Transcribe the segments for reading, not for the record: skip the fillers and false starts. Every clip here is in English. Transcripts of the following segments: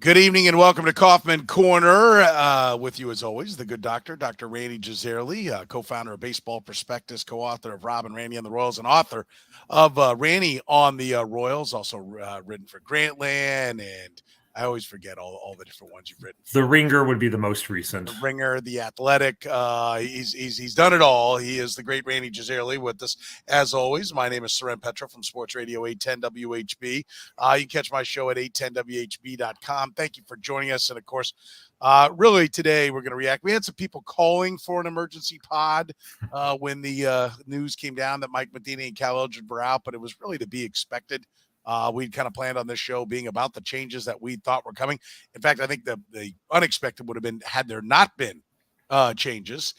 Good evening and welcome to Kaufman Corner. With you as always, the good doctor, Dr. Rany Jazayerli, co-founder of Baseball Prospectus, co-author of Rob and Rany on the Royals, and author of Rany on the Royals, also written for Grantland, and I always forget all the different ones you've written. The Ringer would be the most recent. The Ringer, The Athletic. He's done it all. He is the great Rany Jazayerli with us as always. My name is Soren Petro from Sports Radio 810 WHB. You can catch my show at 810WHB.com. Thank you for joining us. And of course, really today we're going to react. We had some people calling for an emergency pod when the news came down that Mike Matheny and Cal Eldred were out, but it was really to be expected. We'd kind of planned on this show being about the changes that we thought were coming. In fact, I think the unexpected would have been had there not been changes.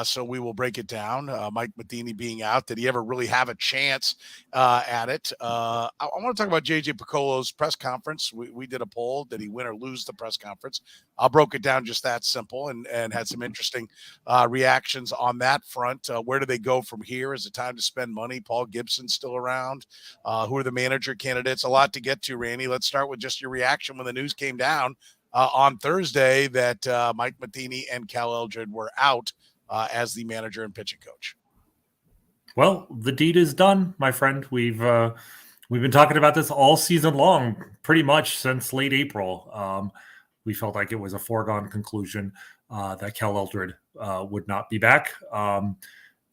So we will break it down. Mike Matheny being out, did he ever really have a chance at it? I want to talk about J.J.Picollo's press conference. We did a poll. Did he win or lose the press conference? I broke it down just that simple and had some interesting reactions on that front. Where do they go from here? Is it time to spend money? Paul Gibson's still around. Who are the manager candidates? A lot to get to, Rany. Let's start with just your reaction when the news came down on Thursday that Mike Matheny and Cal Eldred were out as the manager and pitching coach. Well, the deed is done, my friend. We've been talking about this all season long, pretty much since late April. We felt like it was a foregone conclusion that Cal Eldred would not be back.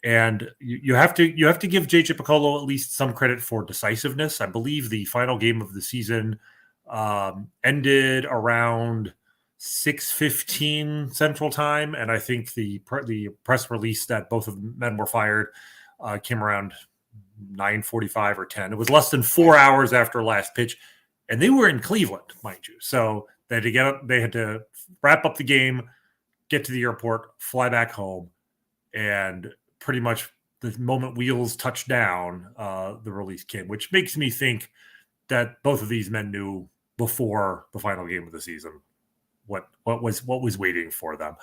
And you have to give J.J.Picollo at least some credit for decisiveness. I believe the final game of the season ended around 6:15 Central Time, and I think the press release that both of the men were fired came around 9:45 or 10. It was less than 4 hours after last pitch, and they were in Cleveland, mind you. So they had to wrap up the game, get to the airport, fly back home, and pretty much the moment wheels touched down, the release came, which makes me think that both of these men knew before the final game of the season what was waiting for them.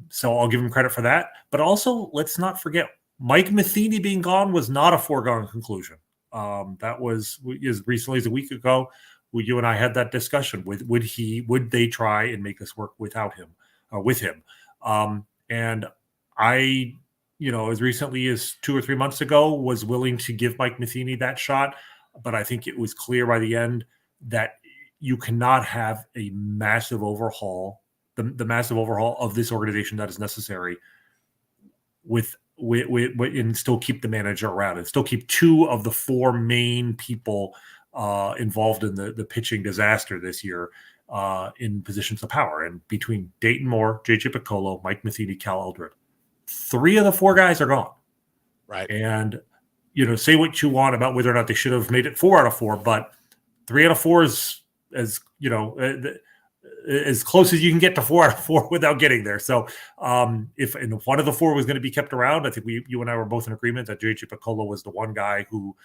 So I'll give him credit for that. But also, let's not forget, Mike Matheny being gone was not a foregone conclusion. That was as recently as a week ago. You and I had that discussion. Would they try and make this work without him, with him? And I, as recently as 2 or 3 months ago, was willing to give Mike Matheny that shot. But I think it was clear by the end that you cannot have a massive overhaul, the massive overhaul of this organization that is necessary with and still keep the manager around and still keep two of the four main people involved in the pitching disaster this year in positions of power. And between Dayton Moore, J.J.Picollo, Mike Matheny, Cal Eldred, 3 of the 4 guys are gone. Right. And, say what you want about whether or not they should have made it 4 out of 4, but 3 out of 4 is as close as you can get to 4 out of 4 without getting there. So if one of the 4 was going to be kept around, I think you and I were both in agreement that J.J.Picollo was the one guy who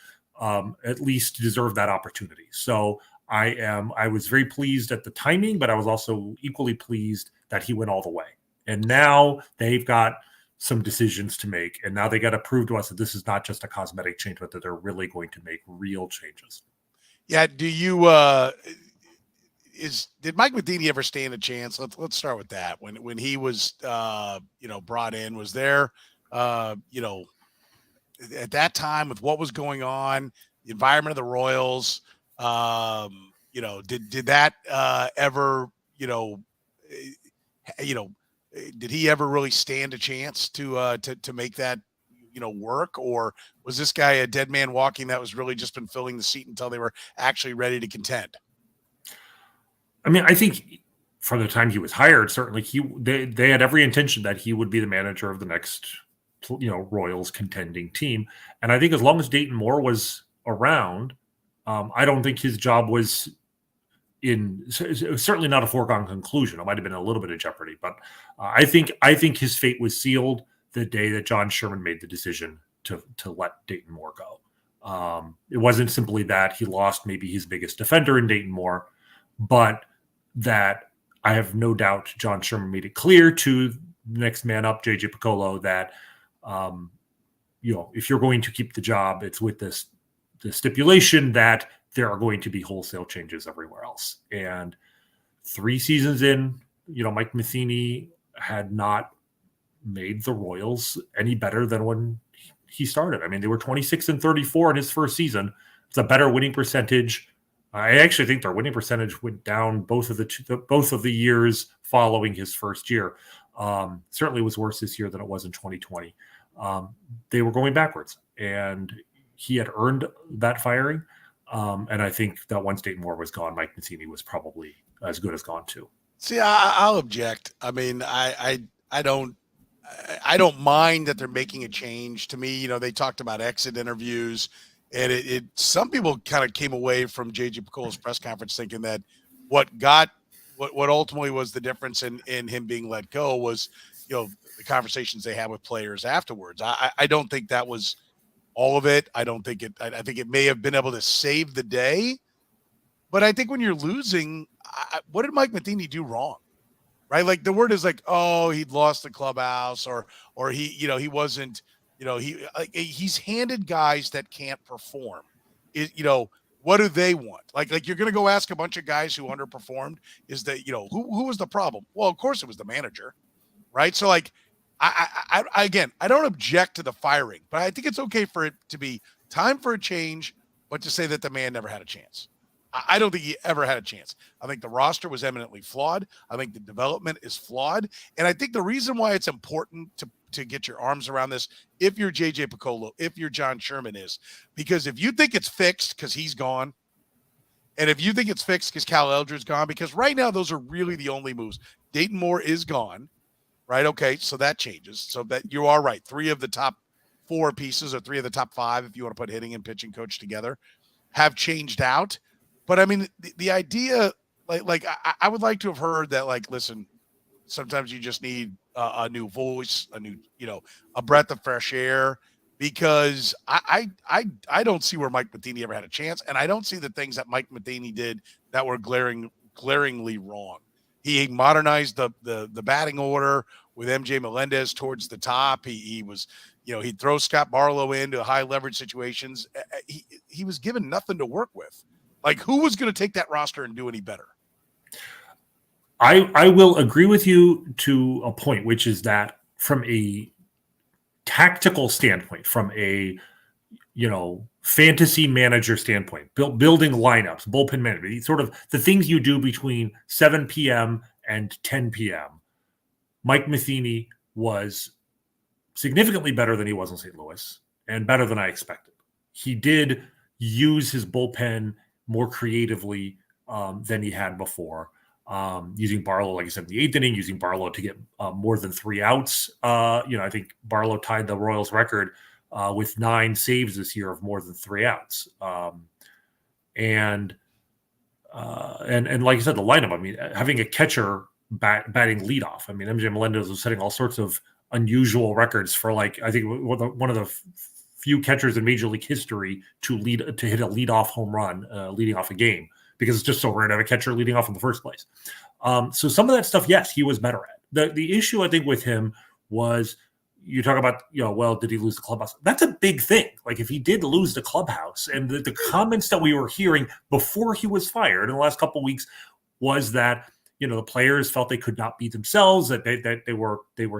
at least deserved that opportunity. So I was very pleased at the timing, but I was also equally pleased that he went all the way. And now they've got some decisions to make. And now they got to prove to us that this is not just a cosmetic change, but that they're really going to make real changes. Yeah. Do you, did Mike Matheny ever stand a chance? Let's start with that. When he was, brought in, was there, at that time with what was going on, the environment of the Royals, did that ever, did he ever really stand a chance to make that, work, or was this guy a dead man walking that was really just been filling the seat until they were actually ready to contend? I mean, I think from the time he was hired, certainly they had every intention that he would be the manager of the next, Royals contending team. And I think as long as Dayton Moore was around, I don't think his job was certainly not a foregone conclusion. It might have been a little bit of jeopardy, but I think his fate was sealed the day that John Sherman made the decision to let Dayton Moore go. It wasn't simply that he lost maybe his biggest defender in Dayton Moore, but that I have no doubt John Sherman made it clear to the next man up, J.J.Picollo, that if you're going to keep the job, it's with the stipulation that there are going to be wholesale changes everywhere else. And 3 seasons in, Mike Matheny had not made the Royals any better than when he started. I mean, they were 26-34 in his first season. It's a better winning percentage. I actually think their winning percentage went down both of the years following his first year. Certainly was worse this year than it was in 2020. They were going backwards, and he had earned that firing. And I think that once Dayton Moore was gone, Mike Matheny was probably as good as gone too. See, I'll object. I mean, I don't mind that they're making a change. To me, they talked about exit interviews, and some people kind of came away from J.J.Picollo's press conference thinking that what ultimately was the difference in him being let go was, the conversations they had with players afterwards. I don't think that was all of it. I don't think it. I think it may have been able to save the day, but I think when you're losing, what did Mike Matheny do wrong? Right? Like the word is like, oh, he'd lost the clubhouse, or he, he wasn't, he's handed guys that can't perform. What do they want? Like you're going to go ask a bunch of guys who underperformed, is that, who was the problem? Well, of course it was the manager, right? So like, I don't object to the firing, but I think it's okay for it to be time for a change, but to say that the man never had a chance. I don't think he ever had a chance. I think the roster was eminently flawed. I think the development is flawed. And I think the reason why it's important to get your arms around this, if you're J.J.Picollo, if you're John Sherman, is because if you think it's fixed because he's gone, and if you think it's fixed because Cal Eldred's gone, because right now those are really the only moves. Dayton Moore is gone, right? Okay, so that changes. So that you are right. 3 of the top 4 pieces, or 3 of the top 5, if you want to put hitting and pitching coach together, have changed out. But I mean, the idea, I would like to have heard that, like, listen, sometimes you just need a new voice, a new, a breath of fresh air, because I don't see where Mike Matheny ever had a chance, and I don't see the things that Mike Matheny did that were glaringly wrong. He modernized the batting order with MJ Melendez towards the top. He was, he'd throw Scott Barlow into high leverage situations. He was given nothing to work with. Like, who was going to take that roster and do any better? I will agree with you to a point, which is that from a tactical standpoint, from a fantasy manager standpoint, building lineups, bullpen management, sort of the things you do between 7 p.m. and 10 p.m. Mike Matheny was significantly better than he was in St. Louis, and better than I expected. He did use his bullpen more creatively than he had before, using Barlow, like I said, in the 8th inning, using Barlow to get more than 3 outs. I think Barlow tied the Royals record with 9 saves this year of more than 3 outs. And like I said, the lineup, I mean, having a catcher batting leadoff. I mean, MJ Melendez was setting all sorts of unusual records for, like, I think one of the few catchers in Major League history to hit a leadoff home run, leading off a game, because it's just so rare to have a catcher leading off in the first place. So some of that stuff, yes, he was better at. The issue I think with him was, you talk about, well, did he lose the clubhouse? That's a big thing. Like, if he did lose the clubhouse, and the comments that we were hearing before he was fired in the last couple of weeks was that, the players felt they could not be themselves, that they were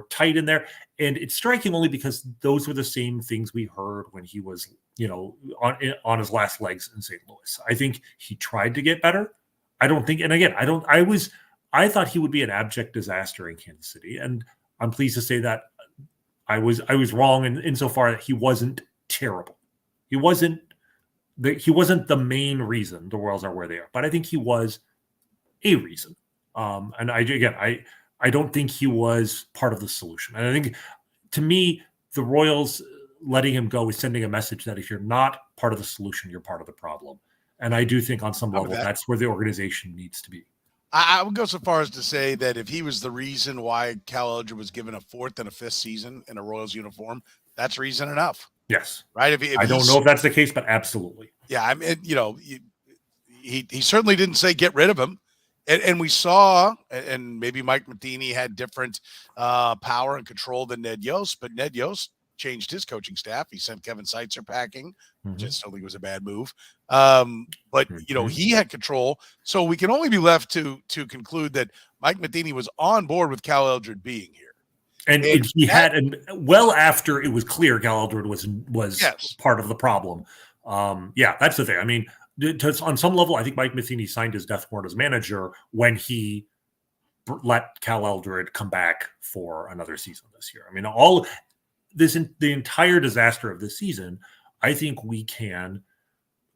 tight in there. And it's striking only because those were the same things we heard when he was, on his last legs in St. Louis. I think he tried to get better. I thought he would be an abject disaster in Kansas City. And I'm pleased to say that I was wrong insofar that he wasn't terrible. He wasn't the main reason the Royals are where they are, but I think he was a reason. And I don't think he was part of the solution. And I think, to me, the Royals letting him go is sending a message that if you're not part of the solution, you're part of the problem. And I do think on some level that's where the organization needs to be. I would go so far as to say that if he was the reason why Cal Eldred was given a 4th and a 5th season in a Royals uniform, that's reason enough. Yes. Right. If I don't know if that's the case, but absolutely. Yeah. I mean, he certainly didn't say get rid of him. And we saw, and maybe Mike Matheny had different power and control than Ned Yost, but Ned Yost changed his coaching staff. He sent Kevin Seitzer packing, which I still think was a bad move. But he had control. So we can only be left to conclude that Mike Matheny was on board with Cal Eldred being here. And well after it was clear Cal Eldred was yes. part of the problem. That's the thing. I mean, on some level, I think Mike Matheny signed his death warrant as manager when he let Cal Eldred come back for another season this year. I mean, the entire disaster of this season, I think we can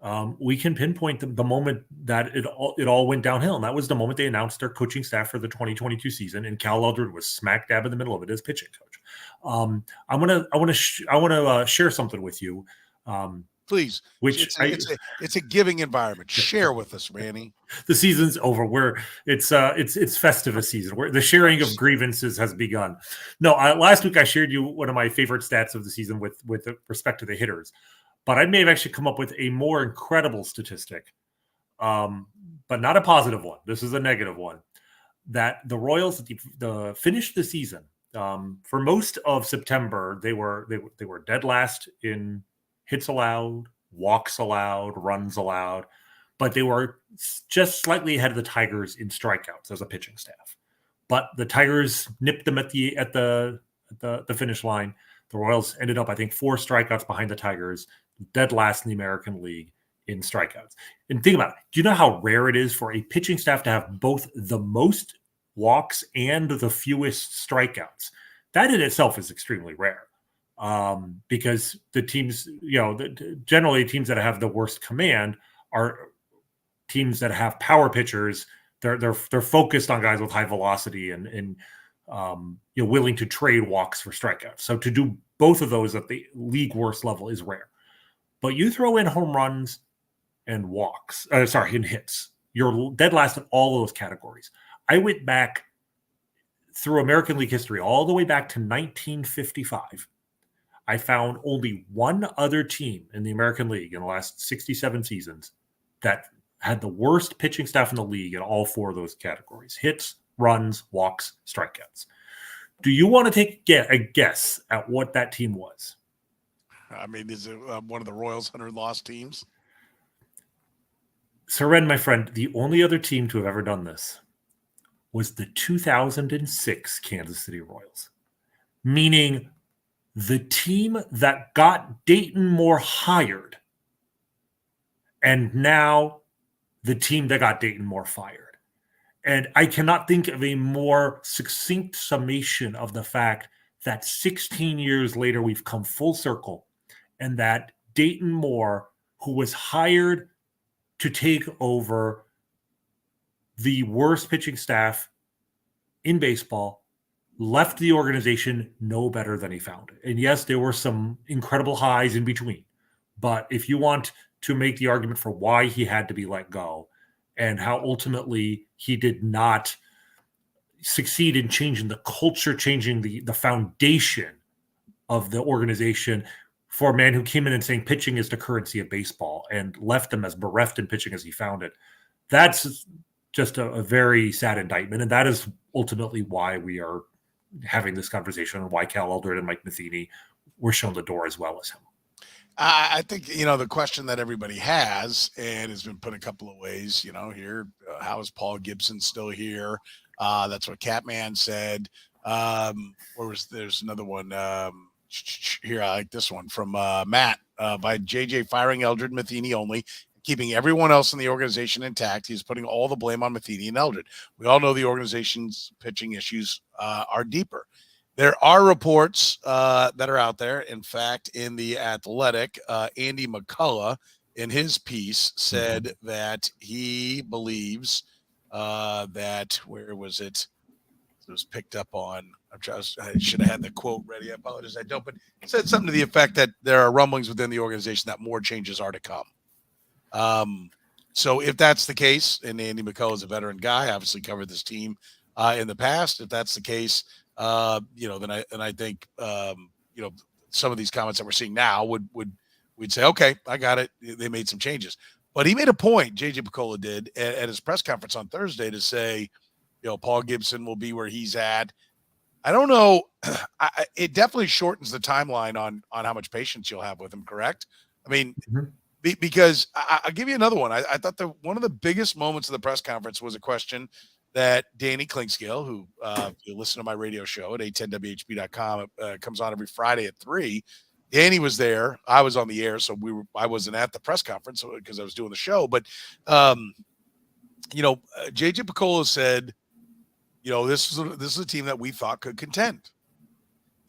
pinpoint the moment that it all went downhill, and that was the moment they announced their coaching staff for the 2022 season, and Cal Eldred was smack dab in the middle of it as pitching coach. I want to share something with you, please. Which it's a giving environment. Share with us, Rany. The season's over. It's Festivus season. Where the sharing of grievances has begun. No, last week I shared you one of my favorite stats of the season with respect to the hitters. But I may have actually come up with a more incredible statistic, but not a positive one. This is a negative one. That the Royals finished the season for most of September. They were dead last in hits allowed, walks allowed, runs allowed, but they were just slightly ahead of the Tigers in strikeouts as a pitching staff. But the Tigers nipped them at the finish line. The Royals ended up, I think, 4 strikeouts behind the Tigers, dead last in the American League in strikeouts. And think about it. Do you know how rare it is for a pitching staff to have both the most walks and the fewest strikeouts? That in itself is extremely rare because the teams, generally teams that have the worst command are teams that have power pitchers. They're focused on guys with high velocity and willing to trade walks for strikeouts. So to do both of those at the league worst level is rare. But you throw in home runs and walks, and hits. You're dead last in all of those categories. I went back through American League history all the way back to 1955. I found only one other team in the American League in the last 67 seasons that had the worst pitching staff in the league in all 4 of those categories: hits, runs, walks, strikeouts. Do you want to take a guess at what that team was? I mean, is it one of the Royals' 100 lost teams? Soren, my friend, the only other team to have ever done this was the 2006 Kansas City Royals, meaning the team that got Dayton Moore hired, and now the team that got Dayton Moore fired. And I cannot think of a more succinct summation of the fact that 16 years later, we've come full circle, and that Dayton Moore, who was hired to take over the worst pitching staff in baseball, left the organization no better than he found it. And yes, there were some incredible highs in between. But if you want to make the argument for why he had to be let go and how ultimately he did not succeed in changing the culture, changing the foundation of the organization for a man who came in and saying pitching is the currency of baseball and left them as bereft in pitching as he found it, that's just a very sad indictment. And that is ultimately why we are having this conversation and why Cal Eldred and Mike Matheny were shown the door as well as him. I think, the question that everybody has, and has been put a couple of ways, here, how is Paul Gibson still here? That's what Catman said. There's another one here. I like this one from Matt by J.J. firing Eldred, Matheny only, keeping everyone else in the organization intact. He's putting all the blame on Matheny and Eldred. We all know the organization's pitching issues are deeper. There are reports that are out there. In fact, in the Athletic, Andy McCullough in his piece said that he believes that, where was it? It was picked up on. I should have had the quote ready. I apologize. I don't, but it said something to the effect that there are rumblings within the organization that more changes are to come. So if that's the case, and Andy McCullough is a veteran guy, obviously covered this team in the past. If that's the case, then I think some of these comments that we're seeing now we'd say, okay, I got it. They made some changes, but he made a point. J.J.Picollo did at his press conference on Thursday to say, Paul Gibson will be where he's at. I don't know. It definitely shortens the timeline on how much patience you'll have with him. Correct? I mean, because I'll give you another one. I thought one of the biggest moments of the press conference was a question that Danny Klingscale, who if you listen to my radio show at 810whb.com, comes on every Friday at 3. Danny was there. I was on the air, so I wasn't at the press conference because I was doing the show. But J.J.Picollo said, this is a team that we thought could contend,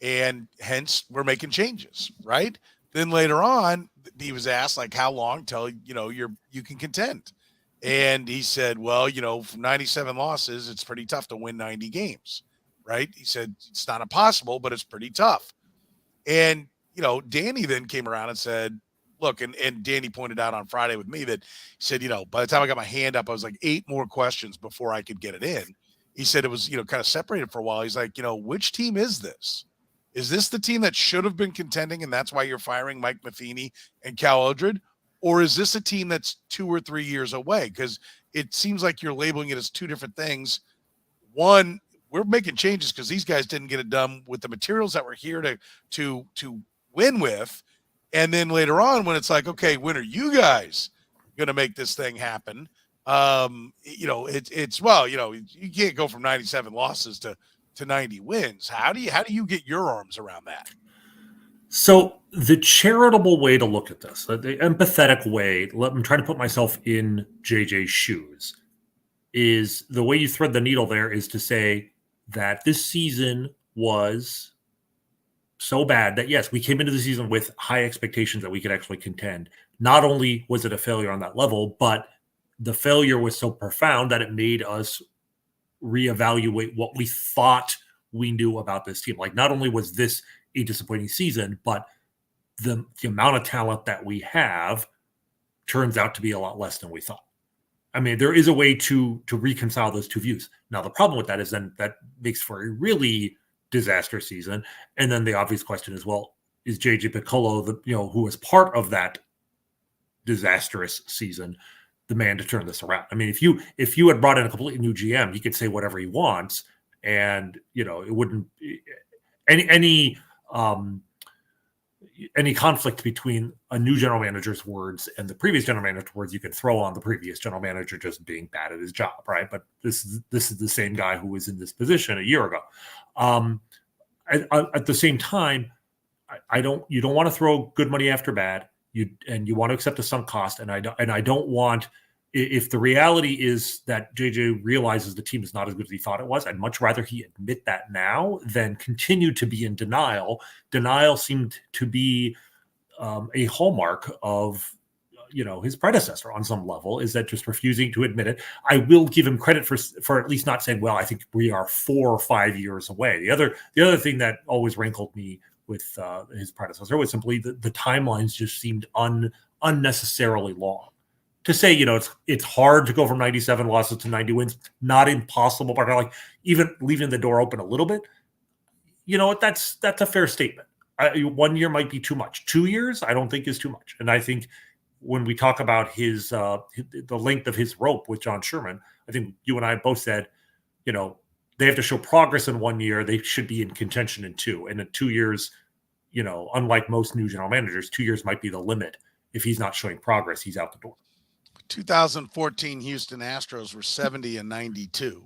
and hence we're making changes, right? Then later on, he was asked like how long till you can contend, and he said, well, from 97 losses, it's pretty tough to win 90 games, right? He said it's not impossible, but it's pretty tough. And Danny then came around and said, look, and Danny pointed out on Friday with me that he said, by the time I got my hand up, I was like 8 more questions before I could get it in. He said it was, kind of separated for a while. He's like, which team is this? Is this the team that should have been contending, and that's why you're firing Mike Matheny and Cal Eldred? Or is this a team that's 2 or 3 years away? Because it seems like you're labeling it as two different things. One, we're making changes because these guys didn't get it done with the materials that were here to win with. And then later on, when it's like, okay, when are you guys going to make this thing happen? You can't go from 97 losses to 90 wins. How do you get your arms around that? So the charitable way to look at this, the empathetic way, I'm trying to put myself in JJ's shoes, is the way you thread the needle there is to say that this season was so bad that, yes, we came into the season with high expectations that we could actually contend. Not only was it a failure on that level, but the failure was so profound that it made us reevaluate what we thought we knew about this team. Like, not only was this a disappointing season, but the amount of talent that we have turns out to be a lot less than we thought. I mean, there is a way to reconcile those two views. Now, the problem with that is then that makes for a really disaster season. And then the obvious question is, well, is J.J.Picollo, who was part of that disastrous season, the man to turn this around? I mean, if you had brought in a completely new GM, he could say whatever he wants, and it wouldn't any conflict between a new general manager's words and the previous general manager's words, you could throw on the previous general manager just being bad at his job, right? But this is the same guy who was in this position a year ago. At the same time, you don't want to throw good money after bad. You want to accept a sunk cost, and I don't want. If the reality is that JJ realizes the team is not as good as he thought it was, I'd much rather he admit that now than continue to be in denial. Denial seemed to be a hallmark of his predecessor on some level, is that just refusing to admit it. I will give him credit for at least not saying, well, I think we are 4 or 5 years away. The other thing that always rankled me with his predecessor was simply the timelines just seemed unnecessarily long. To say, it's hard to go from 97 losses to 90 wins, not impossible, but like even leaving the door open a little bit, that's a fair statement. 1 year might be too much. 2 years, I don't think is too much. And I think when we talk about the length of his rope with John Sherman, I think you and I both said, they have to show progress in 1 year. They should be in contention in 2. And in 2 years, unlike most new general managers, 2 years might be the limit. If he's not showing progress, he's out the door. 2014 Houston Astros were 70-92,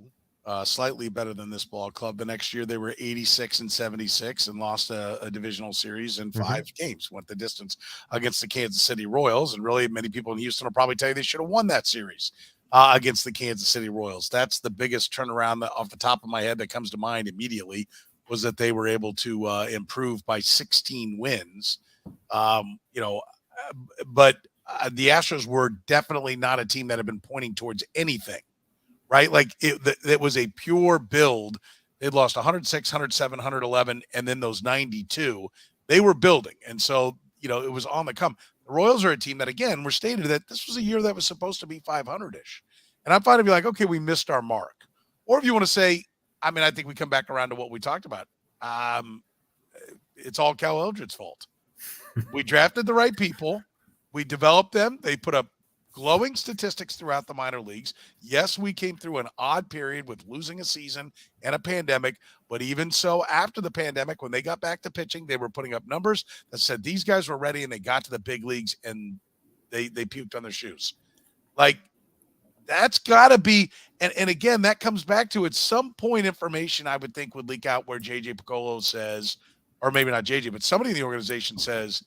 slightly better than this ball club. The next year they were 86-76 and lost a divisional series in 5 games, went the distance against the Kansas City Royals. And really, many people in Houston will probably tell you they should have won that series against the Kansas City Royals. That's the biggest turnaround off the top of my head that comes to mind immediately, was that they were able to improve by 16 wins. But the Astros were definitely not a team that had been pointing towards anything, right? Like it was a pure build. They'd lost 106, 107, 111, and then those 92. They were building. And so, it was on the come. The Royals are a team that, again, were stated that this was a year that was supposed to be 500-ish. And I'm fine to be like, okay, we missed our mark. Or if you want to say, I think we come back around to what we talked about. It's all Cal Eldred's fault. We drafted the right people. We developed them. They put up glowing statistics throughout the minor leagues. Yes, we came through an odd period with losing a season and a pandemic, but even so, after the pandemic, when they got back to pitching, they were putting up numbers that said these guys were ready, and they got to the big leagues and they puked on their shoes. Like, that's got to be, and again, that comes back to at some point information I would think would leak out where J.J.Picollo says, or maybe not J.J., but somebody in the organization says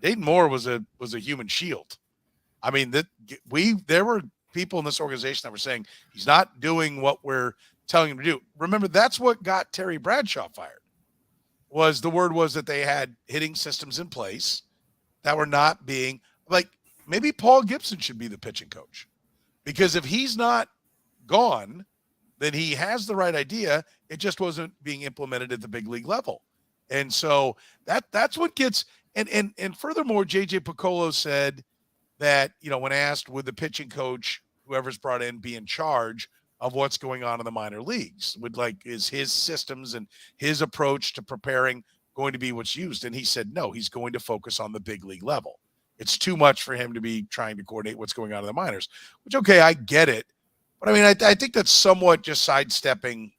Dayton Moore was a human shield. I mean, there were people in this organization that were saying he's not doing what we're telling him to do. Remember, that's what got Terry Bradshaw fired. The word was that they had hitting systems in place that were not being, like, maybe Paul Gibson should be the pitching coach. Because if he's not gone, then he has the right idea. It just wasn't being implemented at the big league level. And so that's what gets, and furthermore, J.J.Picollo said that, when asked, would the pitching coach, whoever's brought in, be in charge of what's going on in the minor leagues? Is his systems and his approach to preparing going to be what's used? And he said, no, he's going to focus on the big league level. It's too much for him to be trying to coordinate what's going on in the minors, which, okay, I get it. But I mean, I think that's somewhat just sidestepping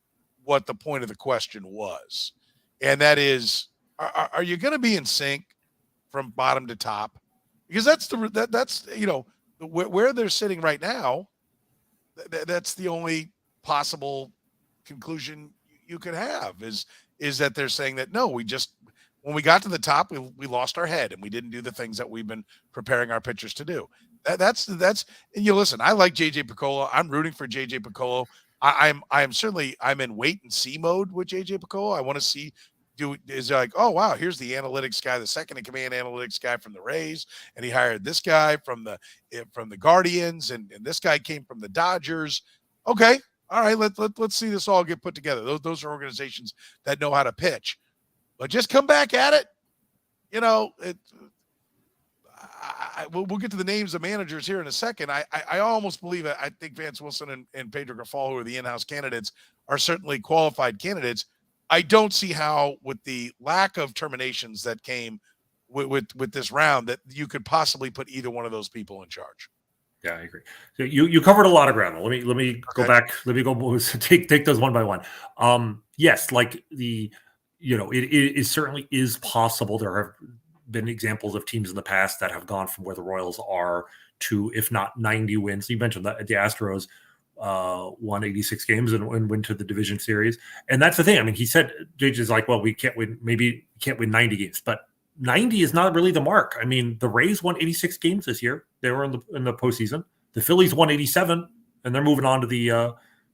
what the point of the question was. And that is, are you going to be in sync from bottom to top? Because that's where they're sitting right now. That's the only possible conclusion you could have is that they're saying that, no, when we got to the top, we lost our head and we didn't do the things that we've been preparing our pitchers to do. That's and listen, I like J.J.Picollo. I'm rooting for J.J.Picollo. I'm in wait and see mode with J.J.Picollo. I want to see, is like, oh wow, here's the analytics guy, the second in command analytics guy from the Rays, and he hired this guy from the Guardians, and this guy came from the Dodgers. Okay, all right, let's see this all get put together. Those are organizations that know how to pitch. But just come back at it. We'll get to the names of managers here in a second. I almost believe it. I think Vance Wilson and Pedro Grafal, who are the in-house candidates, are certainly qualified candidates. I don't see how, with the lack of terminations that came with this round, that you could possibly put either one of those people in charge. Yeah, I agree. So you covered a lot of ground. Let me go back. Let me go take those one by one. Yes, like it certainly is possible. There have been examples of teams in the past that have gone from where the Royals are to, if not 90 wins. You mentioned that the Astros won 86 games and went to the division series. And that's the thing. I mean, he said, JJ's like, well, we can't win 90 games, but 90 is not really the mark. I mean, the Rays won 86 games this year. They were in the postseason. The Phillies won 87, and they're moving on to the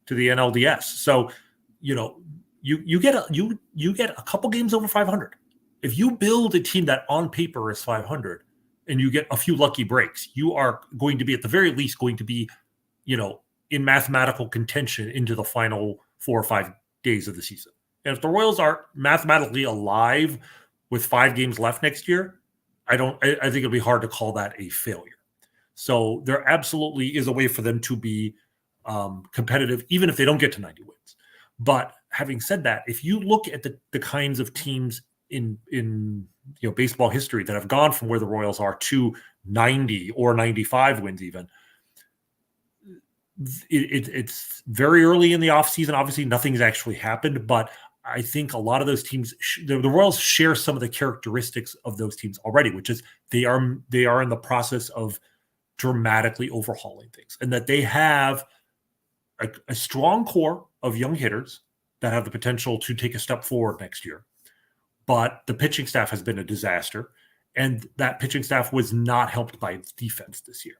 NLDS. So, you get a couple games over 500. If you build a team that on paper is 500 and you get a few lucky breaks, you are going to be, at the very least, going to be, in mathematical contention into the final 4 or 5 days of the season. And if the Royals are mathematically alive with 5 games left next year, I think it'll be hard to call that a failure. So there absolutely is a way for them to be competitive, even if they don't get to 90 wins. But having said that, if you look at the kinds of teams in baseball history that have gone from where the Royals are to 90 or 95 wins, even, it's very early in the offseason. Obviously, nothing's actually happened, but I think a lot of those teams, the Royals share some of the characteristics of those teams already, which is they are in the process of dramatically overhauling things, and that they have a strong core of young hitters that have the potential to take a step forward next year. But the pitching staff has been a disaster, and that pitching staff was not helped by its defense this year.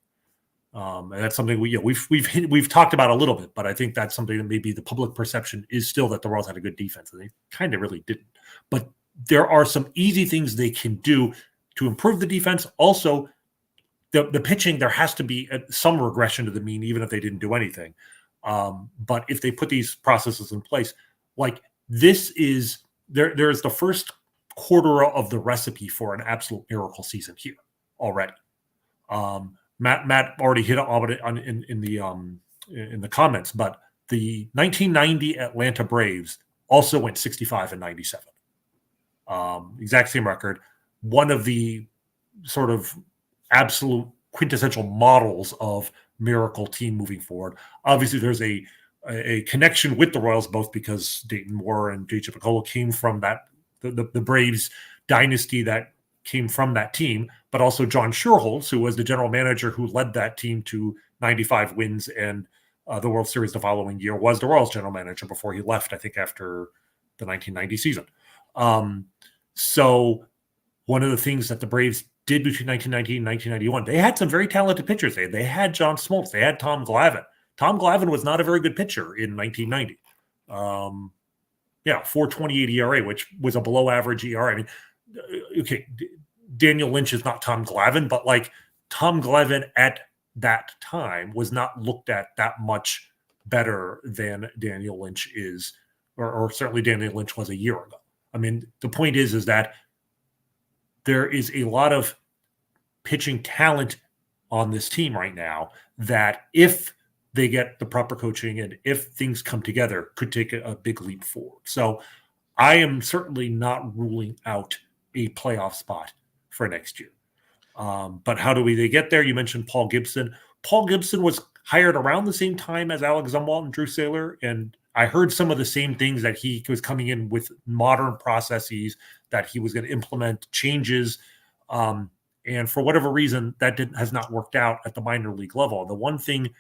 And that's something we've talked about a little bit, but I think that's something that maybe the public perception is still that the Royals had a good defense, and they kind of really didn't. But there are some easy things they can do to improve the defense. Also, the pitching, there has to be some regression to the mean, even if they didn't do anything. But if they put these processes in place, like this is there's the first quarter of the recipe for an absolute miracle season here already. Matt already hit on it in the comments, but the 1990 Atlanta Braves also went 65 and 97. Exact same record. One of the sort of absolute quintessential models of miracle team moving forward. Obviously, there's a connection with the Royals, both because Dayton Moore and J.J.Picollo came from that the Braves dynasty that came from that team, but also John Schuerholz, who was the general manager who led that team to 95 wins and the World Series the following year, was the Royals general manager before he left, I think, after the 1990 season. So one of the things that the Braves did between 1990 and 1991, they had some very talented pitchers. They had John Smoltz. They had Tom Glavine. Tom Glavine was not a very good pitcher in 1990. 4.28 ERA, which was a below average ERA. I mean, okay, Daniel Lynch is not Tom Glavine, but like Tom Glavine at that time was not looked at that much better than Daniel Lynch is, or certainly Daniel Lynch was a year ago. I mean, the point is that there is a lot of pitching talent on this team right now that if they get the proper coaching and if things come together, could take a big leap forward. So I am certainly not ruling out a playoff spot for next year. But how do they get there? You mentioned Paul Gibson. Paul Gibson was hired around the same time as Alex Zumwalt and Drew Saylor, and I heard some of the same things, that he was coming in with modern processes, that he was going to implement changes. And for whatever reason, that has not worked out at the minor league level. The one thing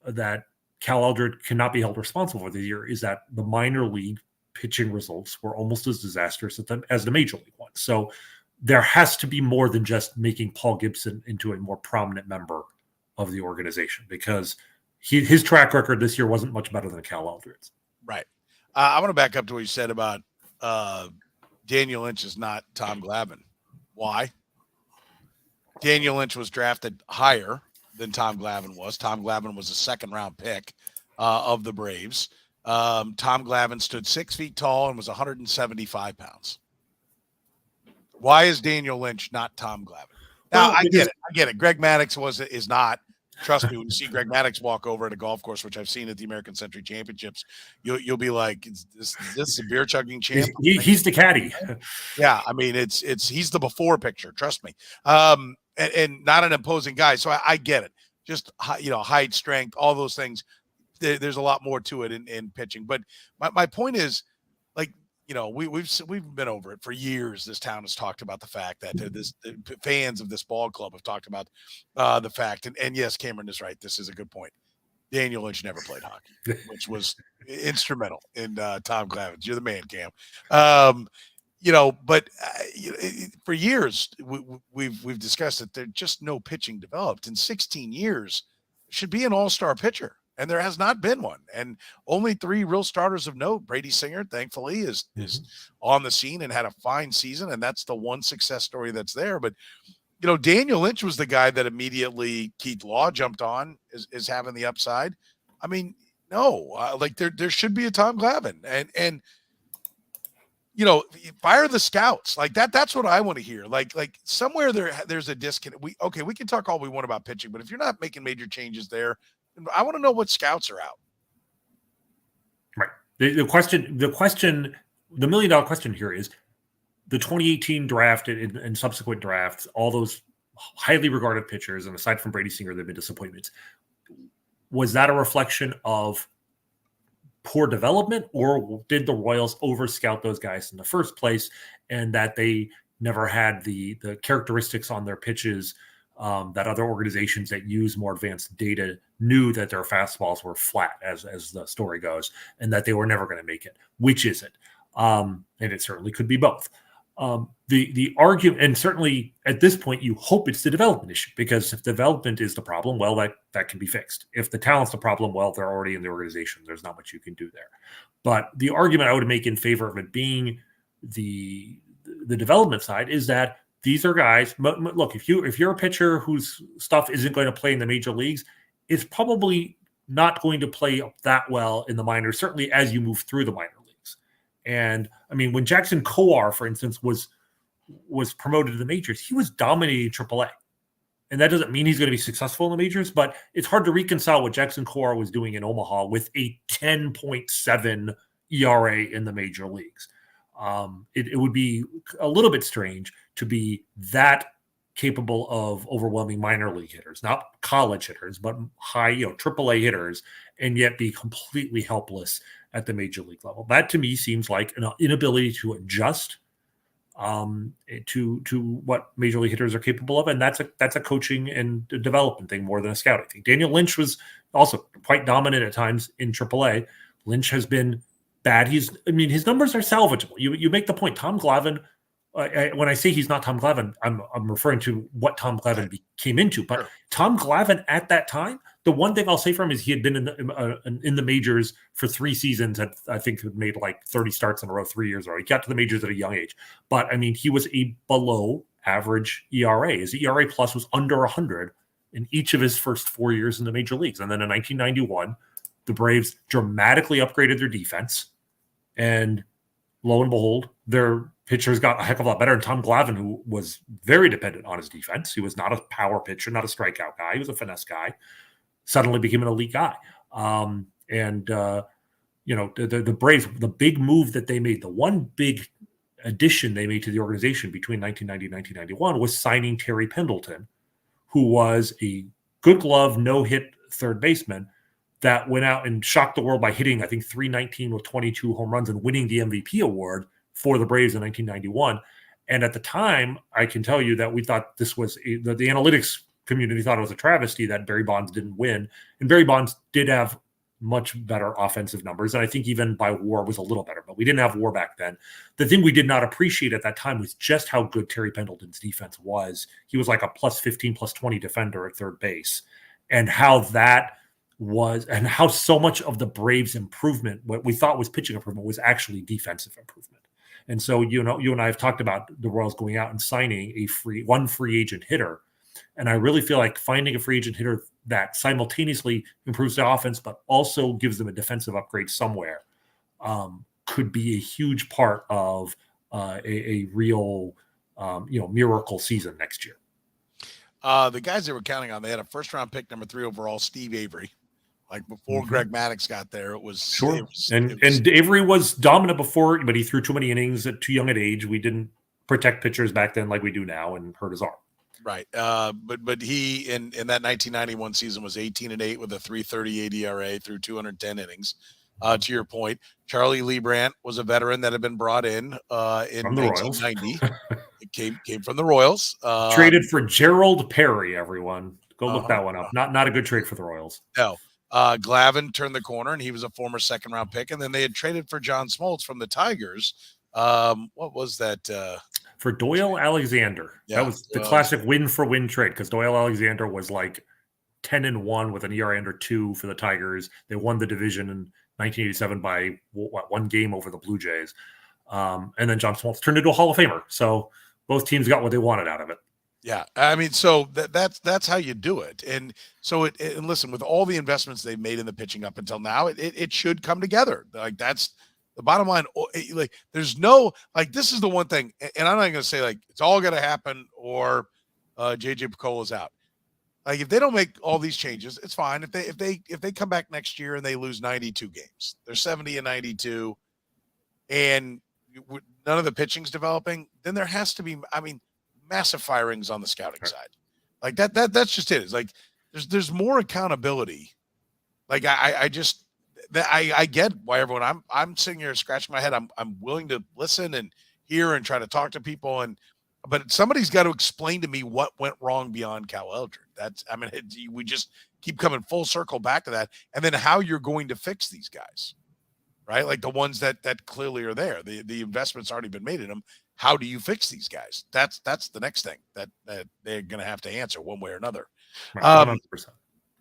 that Cal Eldred cannot be held responsible for this year is that the minor league pitching results were almost as disastrous as the major league ones. So there has to be more than just making Paul Gibson into a more prominent member of the organization, because his track record this year wasn't much better than Cal Eldred's. Right. I want to back up to what you said about Daniel Lynch is not Tom Glavine. Why? Daniel Lynch was drafted higher than Tom Glavine was. Tom Glavine was a second-round pick of the Braves. Tom Glavine stood 6 feet tall and was 175 pounds. Why is Daniel Lynch not Tom Glavine? Now, I get it. Greg Maddux is not. Trust me, when you see Greg Maddux walk over at a golf course, which I've seen at the American Century Championships, you'll be like, "Is this a beer chugging champ?" He's the caddy. Yeah, I mean, he's the before picture. Trust me, and not an imposing guy. So I get it. Just height, strength, all those things. There's a lot more to it in pitching. But my point is, like, we've been over it for years. This town has talked about the fact that the fans of this ball club have talked about the fact, and yes, Cameron is right. This is a good point. Daniel Lynch never played hockey, which was instrumental in Tom Glavine's. You're the man, Cam. But for years we've discussed that there's just no pitching developed. In 16 years, should be an all-star pitcher. And there has not been one. And only 3 real starters of note. Brady Singer, thankfully, is on the scene and had a fine season. And that's the one success story that's there. But, Daniel Lynch was the guy that immediately Keith Law jumped on as having the upside. I mean, no, there should be a Tom Glavine. And fire the scouts. Like that's what I want to hear. Like somewhere there's a disconnect. We can talk all we want about pitching, but if you're not making major changes there, I want to know what scouts are out. Right. The $1 million question here is the 2018 draft and subsequent drafts, all those highly regarded pitchers, and aside from Brady Singer, they've been disappointments. Was that a reflection of poor development, or did the Royals over-scout those guys in the first place, and that they never had the characteristics on their pitches that other organizations that use more advanced data knew that their fastballs were flat, as the story goes, and that they were never going to make it? Which is it? And it certainly could be both. The argument, and certainly at this point, you hope it's the development issue, because if development is the problem, well, that can be fixed. If the talent's the problem, well, they're already in the organization. There's not much you can do there. But the argument I would make in favor of it being the development side is that these are guys. Look, if you're a pitcher whose stuff isn't going to play in the major leagues, it's probably not going to play that well in the minors, certainly as you move through the minor leagues. And I mean, when Jackson Kowar, for instance, was promoted to the majors, he was dominating AAA. And that doesn't mean he's going to be successful in the majors, but it's hard to reconcile what Jackson Kowar was doing in Omaha with a 10.7 ERA in the major leagues. It would be a little bit strange to be that capable of overwhelming minor league hitters, not college hitters, but high, AAA hitters, and yet be completely helpless at the major league level. That to me seems like an inability to adjust to what major league hitters are capable of, and that's a coaching and development thing more than a scouting thing. Daniel Lynch was also quite dominant at times in AAA. Lynch has been bad. His numbers are salvageable. You make the point. Tom Glavine. When I say he's not Tom Glavine, I'm referring to what Tom Glavine came into. But sure. Tom Glavine at that time, the one thing I'll say for him is he had been in the majors for 3 seasons. I think had made like 30 starts in a row 3 years ago. He got to the majors at a young age. But I mean, he was a below average ERA. His ERA plus was under 100 in each of his first 4 years in the major leagues. And then in 1991, the Braves dramatically upgraded their defense, and lo and behold, their pitchers got a heck of a lot better. And Tom Glavine, who was very dependent on his defense, he was not a power pitcher, not a strikeout guy, he was a finesse guy, suddenly became an elite guy. The Braves, the big move that they made, the one big addition they made to the organization between 1990 and 1991 was signing Terry Pendleton, who was a good glove, no-hit third baseman that went out and shocked the world by hitting, I think, 319 with 22 home runs and winning the MVP award for the Braves in 1991. And at the time, I can tell you that we thought this was the analytics community thought it was a travesty that Barry Bonds didn't win. And Barry Bonds did have much better offensive numbers. And I think even by WAR was a little better, but we didn't have WAR back then. The thing we did not appreciate at that time was just how good Terry Pendleton's defense was. He was like a plus 15, plus 20 defender at third base. And how that was, and how so much of the Braves improvement, what we thought was pitching improvement, was actually defensive improvement. And so, you and I have talked about the Royals going out and signing one free agent hitter. And I really feel like finding a free agent hitter that simultaneously improves the offense, but also gives them a defensive upgrade somewhere, could be a huge part of a real, miracle season next year. The guys they were counting on, they had a first-round pick, number 3 overall, Steve Avery. Like before Greg Maddux got there, it was sure. And Avery was dominant before, but he threw too many innings at too young an age. We didn't protect pitchers back then like we do now, and hurt his arm. Right. But he in that 1991 season was 18-8 with a 3.38 ERA through 210 innings. To your point, Charlie Leibrandt was a veteran that had been brought in 1990. It came from the Royals. Traded for Gerald Perry. Everyone, go look that one up. Not a good trade for the Royals. No. Glavine turned the corner, and he was a former second-round pick. And then they had traded for John Smoltz from the Tigers. What was that? For Doyle Alexander. Yeah, that was the classic win-for-win trade, because Doyle Alexander was like 10-1 with an ERA under 2 for the Tigers. They won the division in 1987 by one game over the Blue Jays. And then John Smoltz turned into a Hall of Famer. So both teams got what they wanted out of it. Yeah, I mean, so that's how you do it. And so and listen, with all the investments they've made in the pitching up until now, it should come together. Like that's the bottom line. Like there's no, like, this is the one thing, and I'm not going to say like it's all going to happen or J.J.Picollo is out. Like if they don't make all these changes, it's fine. If they come back next year and they lose 92 games, they're 70-92, and none of the pitching's developing, then there has to be, I mean, massive firings on the scouting side. Like that's just it. It's like there's more accountability. Like I get why everyone, I'm sitting here scratching my head. I'm willing to listen and hear and try to talk to people, but somebody's got to explain to me what went wrong beyond Cal Eldred. We just keep coming full circle back to that, and then how you're going to fix these guys, right? Like the ones that clearly are there. The investment's already been made in them. How do you fix these guys? That's the next thing that they're going to have to answer one way or another. 100%.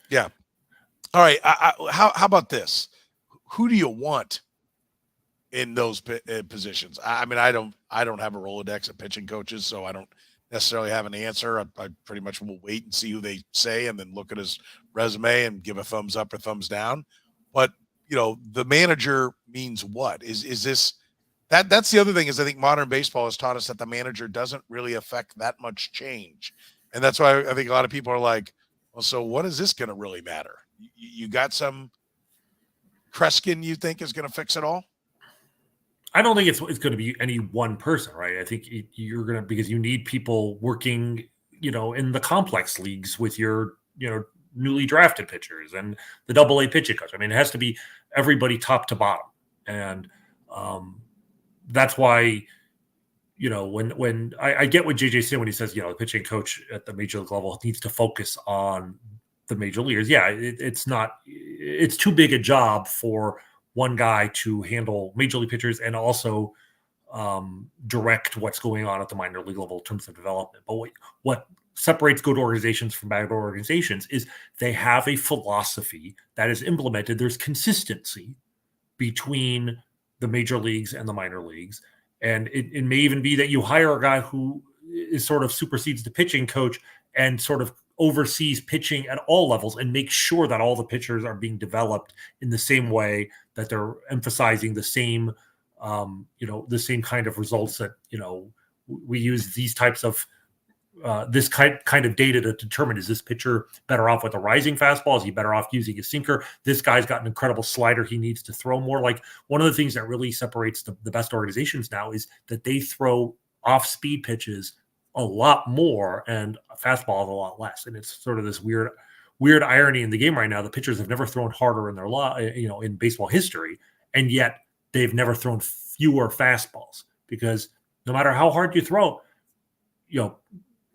Yeah. All right. How about this? Who do you want in those positions? I mean, I don't have a Rolodex of pitching coaches, so I don't necessarily have an answer. I pretty much will wait and see who they say, and then look at his resume and give a thumbs up or thumbs down. But the manager means what? Is this? That's the other thing, is I think modern baseball has taught us that the manager doesn't really affect that much change. And that's why I think a lot of people are like, well, so what is this going to really matter? You got some Kreskin you think is going to fix it all? I don't think it's going to be any one person, right? I think you're going to, because you need people working, in the complex leagues with your, newly drafted pitchers and the AA pitching coach. I mean, it has to be everybody top to bottom. And that's why, when I get what JJ said when he says, the pitching coach at the major league level needs to focus on the major leaguers. Yeah, it's too big a job for one guy to handle major league pitchers and also direct what's going on at the minor league level in terms of development. But what separates good organizations from bad organizations is they have a philosophy that is implemented. There's consistency between the major leagues and the minor leagues. And it may even be that you hire a guy who is sort of supersedes the pitching coach and sort of oversees pitching at all levels and makes sure that all the pitchers are being developed in the same way, that they're emphasizing the same, the same kind of results that, we use these types of this kind of data to determine, is this pitcher better off with a rising fastball? Is he better off using a sinker? This guy's got an incredible slider. He needs to throw more. Like, one of the things that really separates the best organizations now is that they throw off-speed pitches a lot more and fastballs a lot less. And it's sort of this weird irony in the game right now. The pitchers have never thrown harder in their in baseball history, and yet they've never thrown fewer fastballs, because no matter how hard you throw,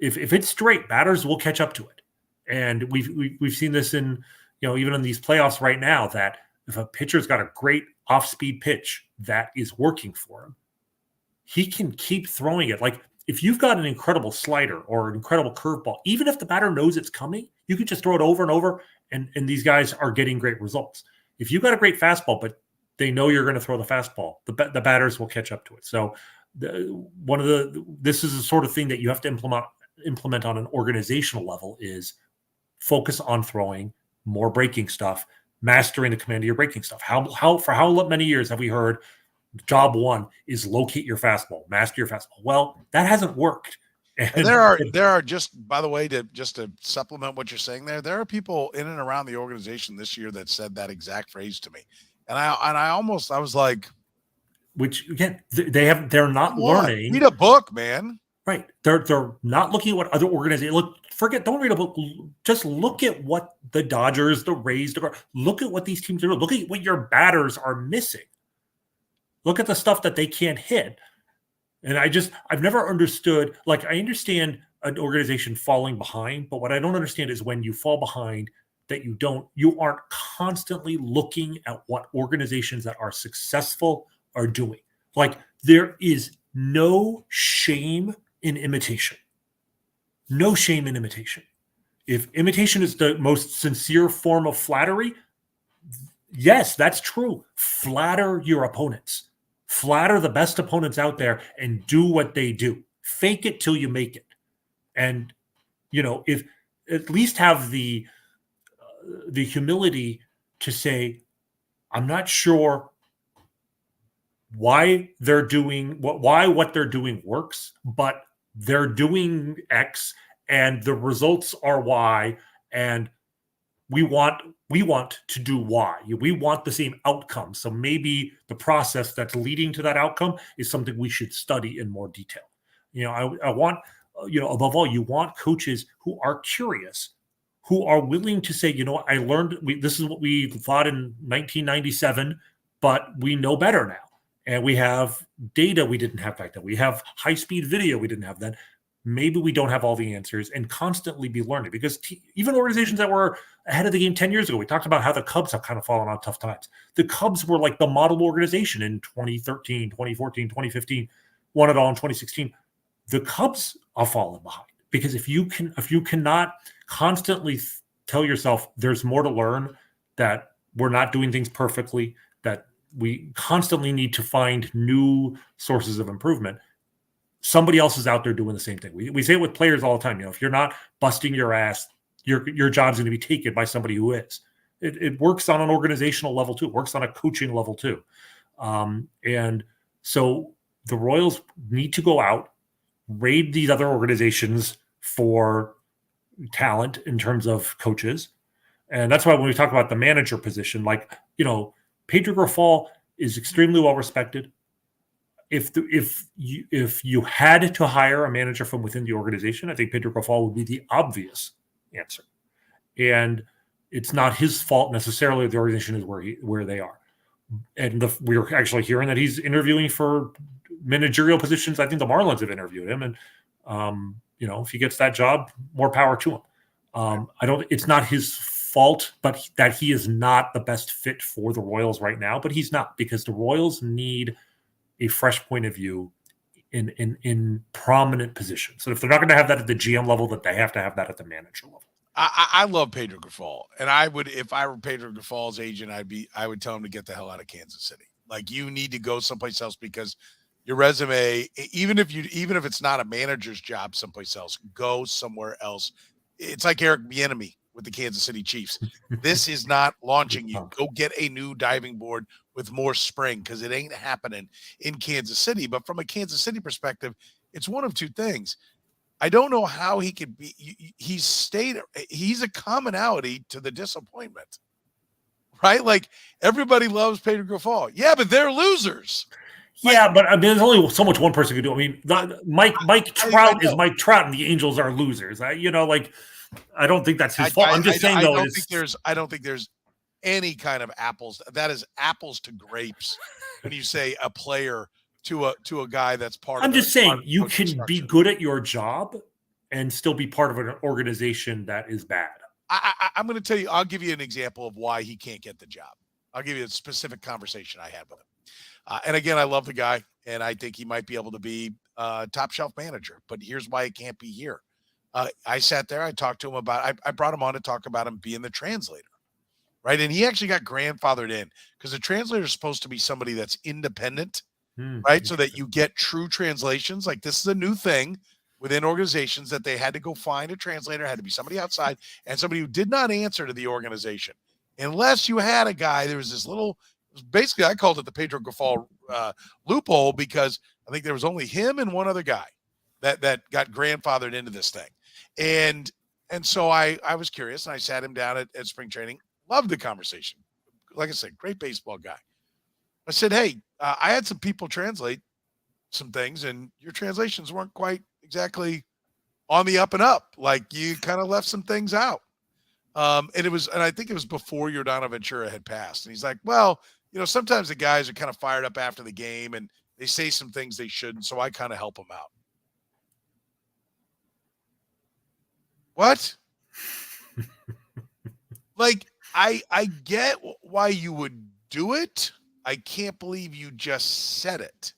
if it's straight, batters will catch up to it. And we've seen this in, even in these playoffs right now, that if a pitcher's got a great off-speed pitch that is working for him, he can keep throwing it. Like, if you've got an incredible slider or an incredible curveball, even if the batter knows it's coming, you can just throw it over and over, and these guys are getting great results. If you've got a great fastball, but they know you're going to throw the fastball, the batters will catch up to it. So this is the sort of thing that you have to implement on an organizational level, is focus on throwing more breaking stuff, mastering the command of your breaking stuff. For how many years have we heard job one is locate your fastball, master your fastball? Well, that hasn't worked. And there are just, by the way, to supplement what you're saying there are people in and around the organization this year that said that exact phrase to me. And I was like, which again, they're not learning. Read a book, man. Right. They're not looking at what other organizations don't read a book. Just look at what the Dodgers, the Rays, look at what these teams are doing. Look at what your batters are missing. Look at the stuff that they can't hit. And I've never understood, like, I understand an organization falling behind, but what I don't understand is when you fall behind, that you aren't constantly looking at what organizations that are successful are doing. Like, there is no shame in imitation. No shame in imitation. If imitation is the most sincere form of flattery, yes, that's true. Flatter your opponents. Flatter the best opponents out there and do what they do. Fake it till you make it. And, if at least have the humility to say, I'm not sure why they're doing what they're doing works, but they're doing X and the results are Y, and we want to do Y. We want the same outcome. So maybe the process that's leading to that outcome is something we should study in more detail. I want, above all, you want coaches who are curious, who are willing to say, I learned this is what we thought in 1997, but we know better now. And we have data we didn't have back then. We have high-speed video we didn't have then. Maybe we don't have all the answers, and constantly be learning. Because even organizations that were ahead of the game 10 years ago, we talked about how the Cubs have kind of fallen on tough times. The Cubs were like the model organization in 2013, 2014, 2015, won it all in 2016. The Cubs are falling behind, because if you cannot constantly tell yourself there's more to learn, that we're not doing things perfectly, that we constantly need to find new sources of improvement, somebody else is out there doing the same thing. We say it with players all the time. If you're not busting your ass, your job's going to be taken by somebody who is. It works on an organizational level too. It works on a coaching level too. And so the Royals need to go out, raid these other organizations for talent in terms of coaches. And that's why when we talk about the manager position, Pedro Grifol is extremely well respected. if you had to hire a manager from within the organization, I think Pedro Grifol would be the obvious answer. And it's not his fault necessarily the organization is where they are. And we're actually hearing that he's interviewing for managerial positions. I think the Marlins have interviewed him, and if he gets that job, more power to him. It's not his fault, but that he is not the best fit for the Royals right now. But he's not, because the Royals need a fresh point of view in prominent positions. So if they're not going to have that at the GM level, that they have to have that at the manager level. I love Pedro Grifol, and I would, if I were Pedro Grifol's agent, I would tell him to get the hell out of Kansas City. Like, you need to go someplace else, because your resume, even if it's not a manager's job someplace else, go somewhere else. It's like Eric Bieniemy with the Kansas City Chiefs. This is not launching you. Go get a new diving board with more spring, because it ain't happening in Kansas City. But from a Kansas City perspective, it's one of two things. I don't know how he could be. He's a commonality to the disappointment, right? Like, everybody loves Pedro Grifol. Yeah, but they're losers. Yeah, but I mean, there's only so much one person can do. I mean, Mike Trout is Mike Trout, and the Angels are losers. I don't think that's his fault. I'm just saying, though. I don't think there's any kind of apples. That is apples to grapes when you say a player to a guy that's part of. I'm just saying, you can be good at your job and still be part of an organization that is bad. I'm going to tell you. I'll give you an example of why he can't get the job. I'll give you a specific conversation I had with him. And again, I love the guy, and I think he might be able to be a top shelf manager. But here's why he can't be here. I sat there. I talked to him about. I brought him on to talk about him being the translator, right? And he actually got grandfathered in, because the translator is supposed to be somebody that's independent, right? So that you get true translations. Like, this is a new thing within organizations, that they had to go find a translator. It had to be somebody outside, and somebody who did not answer to the organization, unless you had a guy. There was this little. Basically, I called it the Pedro Grifol loophole, because I think there was only him and one other guy that got grandfathered into this thing. And so I was curious, and I sat him down at spring training. Loved the conversation. Like I said, great baseball guy. I said, hey, I had some people translate some things, and your translations weren't quite exactly on the up and up. Like, you kind of left some things out. And I think it was before Yordano Ventura had passed. And he's like, well, sometimes the guys are kind of fired up after the game, and they say some things they shouldn't. So I kind of help them out. What? Like, I get why you would do it. I can't believe you just said it.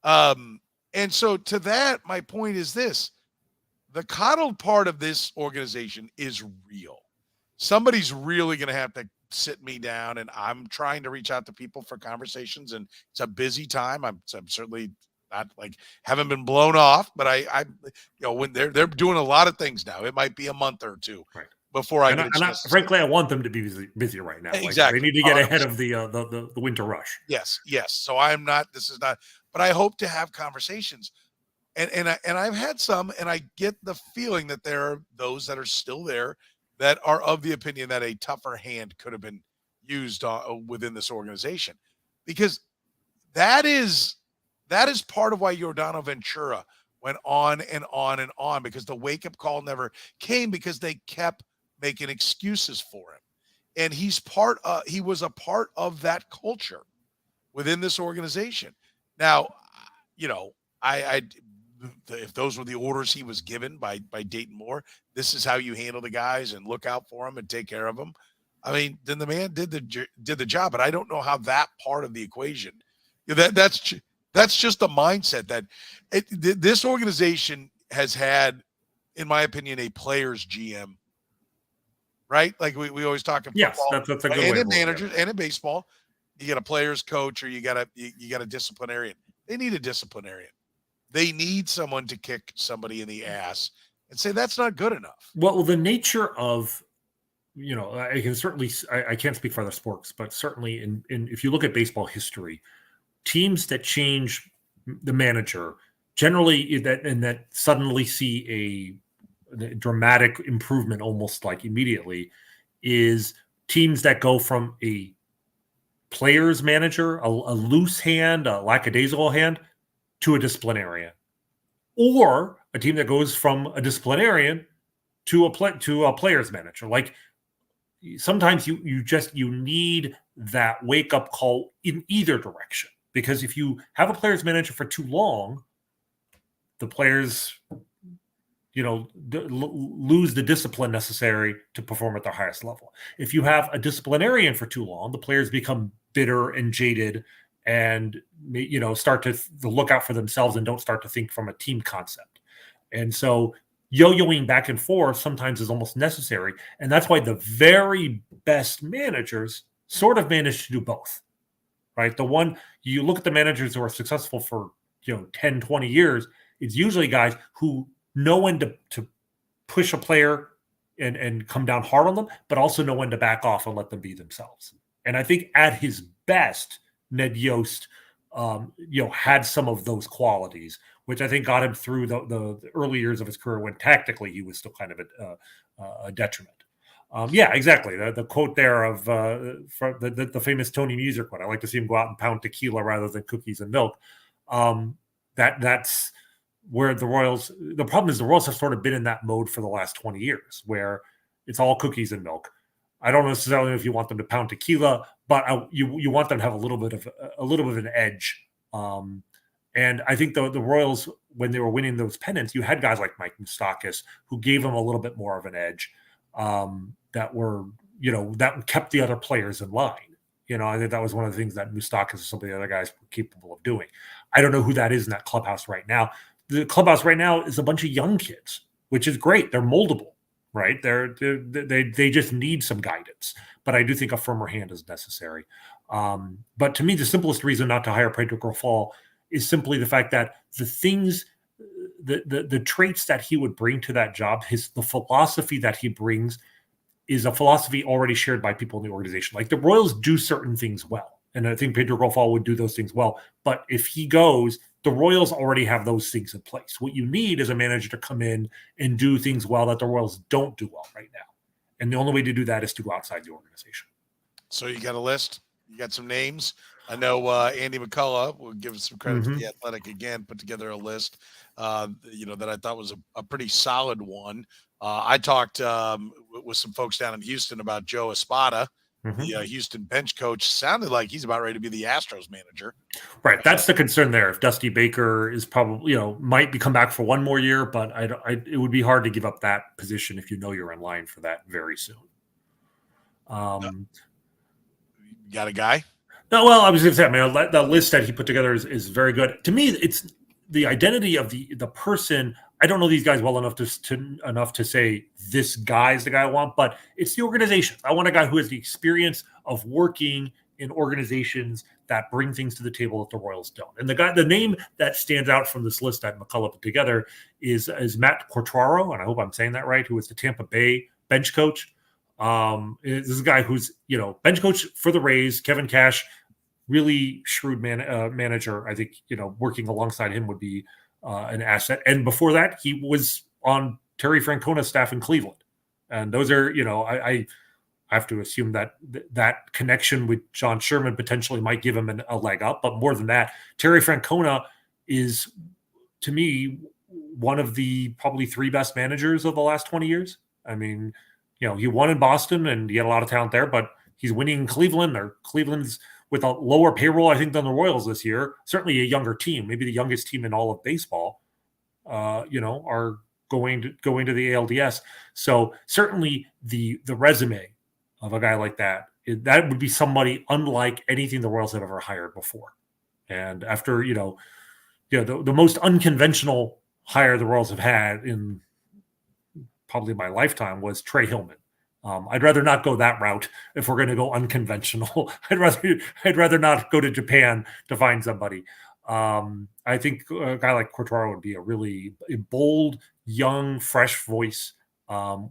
And so to that, my point is this: the coddled part of this organization is real. Somebody's really going to have to sit me down, and I'm trying to reach out to people for conversations, and it's a busy time. I'm certainly not like, haven't been blown off, but I when they're doing a lot of things now, it might be a month or two. Right. Before I frankly, I want them to be busy right now. Exactly. Like, they need to get 100%. Ahead of the winter rush. Yes. So I'm not. This is not. But I hope to have conversations, and I've had some, and I get the feeling that there are those that are still there that are of the opinion that a tougher hand could have been used within this organization, because that is part of why Yordano Ventura went on and on and on, because the wake-up call never came, because they kept making excuses for him. And he was a part of that culture within this organization. Now, if those were the orders he was given by Dayton Moore, this is how you handle the guys and look out for them and take care of them. I mean, then the man did the job, but I don't know how that part of the equation, that's just a mindset that this organization has had, in my opinion, a player's GM. Right? Like, we always talk in football, yes, that's a good and way in managers, and in baseball, you got a player's coach, or you got a disciplinarian. They need a disciplinarian. They need someone to kick somebody in the ass and say that's not good enough. Well, the nature of, I can certainly, I can't speak for other sports, but certainly in if you look at baseball history, teams that change the manager generally that suddenly see a dramatic improvement almost like immediately is teams that go from a player's manager, a loose hand, a lackadaisical hand, to a disciplinarian, or a team that goes from a disciplinarian to a player's manager. Like sometimes you need that wake up call in either direction, because if you have a player's manager for too long, the players lose the discipline necessary to perform at their highest level. If you have a disciplinarian for too long, the players become bitter and jaded and start to look out for themselves and don't start to think from a team concept. And so yo-yoing back and forth sometimes is almost necessary. And that's why the very best managers sort of manage to do both, right? The one, you look at the managers who are successful for 10, 20 years, it's usually guys who know when to push a player and come down hard on them, but also know when to back off and let them be themselves. And I think at his best, Ned Yost, had some of those qualities, which I think got him through the early years of his career when tactically he was still kind of a detriment. Yeah, exactly. The quote there of the famous Tony Muser quote, "I like to see him go out and pound tequila rather than cookies and milk." That's where the problem is the Royals have sort of been in that mode for the last 20 years, where it's all cookies and milk. I don't necessarily know if you want them to pound tequila, but you want them to have a little bit of an edge. And I think the Royals, when they were winning those pennants, you had guys like Mike Moustakis who gave them a little bit more of an edge, that kept the other players in line. I think that was one of the things that Moustakis and some of the other guys were capable of doing. I don't know who that is in that clubhouse right now. The clubhouse right now is a bunch of young kids, which is great. They're moldable, right? They just need some guidance. But I do think a firmer hand is necessary. But to me, the simplest reason not to hire Pedro Grofal is simply the fact that the things, the traits that he would bring to that job, the philosophy that he brings is a philosophy already shared by people in the organization. Like the Royals do certain things well, and I think Pedro Grofal would do those things well. But if he goes, the Royals already have those things in place. What you need is a manager to come in and do things well that the Royals don't do well right now. And the only way to do that is to go outside the organization. So you got a list? You got some names? I know Andy McCullough, will give some credit to The Athletic again, put together a list, that I thought was a pretty solid one. I talked with some folks down in Houston about Joe Espada, the Houston bench coach. Sounded like he's about ready to be the Astros manager. Right. That's the concern there. If Dusty Baker is probably, might come back for one more year, but it would be hard to give up that position if you're in line for that very soon. You got a guy? No, well, I was going to say, the list that he put together is very good. To me, it's the identity of the person. I don't know these guys well enough to say this guy is the guy I want, but it's the organization. I want a guy who has the experience of working in organizations that bring things to the table that the Royals don't. And the name that stands out from this list that McCullough put together is Matt Quatraro, and I hope I'm saying that right, who was the Tampa Bay bench coach. This is a guy who's, bench coach for the Rays. Kevin Cash, really shrewd manager. I think, working alongside him would be an asset. And before that, he was on Terry Francona's staff in Cleveland. And those are, I have to assume that connection with John Sherman potentially might give him a leg up. But more than that, Terry Francona is, to me, one of the probably three best managers of the last 20 years. I mean, he won in Boston and he had a lot of talent there, but he's winning in Cleveland, or Cleveland's with a lower payroll, I think, than the Royals this year. Certainly a younger team, maybe the youngest team in all of baseball, are going to the ALDS. So certainly the resume of a guy like that would be somebody unlike anything the Royals have ever hired before. And after, the most unconventional hire the Royals have had in probably my lifetime was Trey Hillman. I'd rather not go that route if we're going to go unconventional. I'd rather not go to Japan to find somebody. I think a guy like Quatraro would be a really bold, young, fresh voice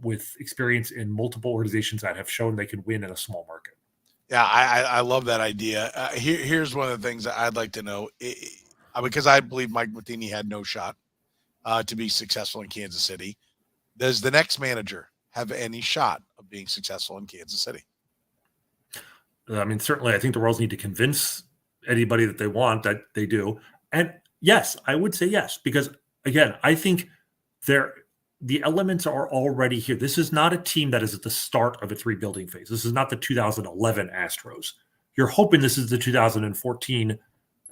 with experience in multiple organizations that have shown they can win in a small market. Yeah, I love that idea. Here's one of the things that I'd like to know, because I believe Mike Matheny had no shot to be successful in Kansas City. Does the next manager have any shot of being successful in Kansas City? I mean, certainly I think the Royals need to convince anybody that they want that they do. And yes, I would say yes, because again, I think the elements are already here. This is not a team that is at the start of its rebuilding phase. This is not the 2011 Astros. You're hoping this is the 2014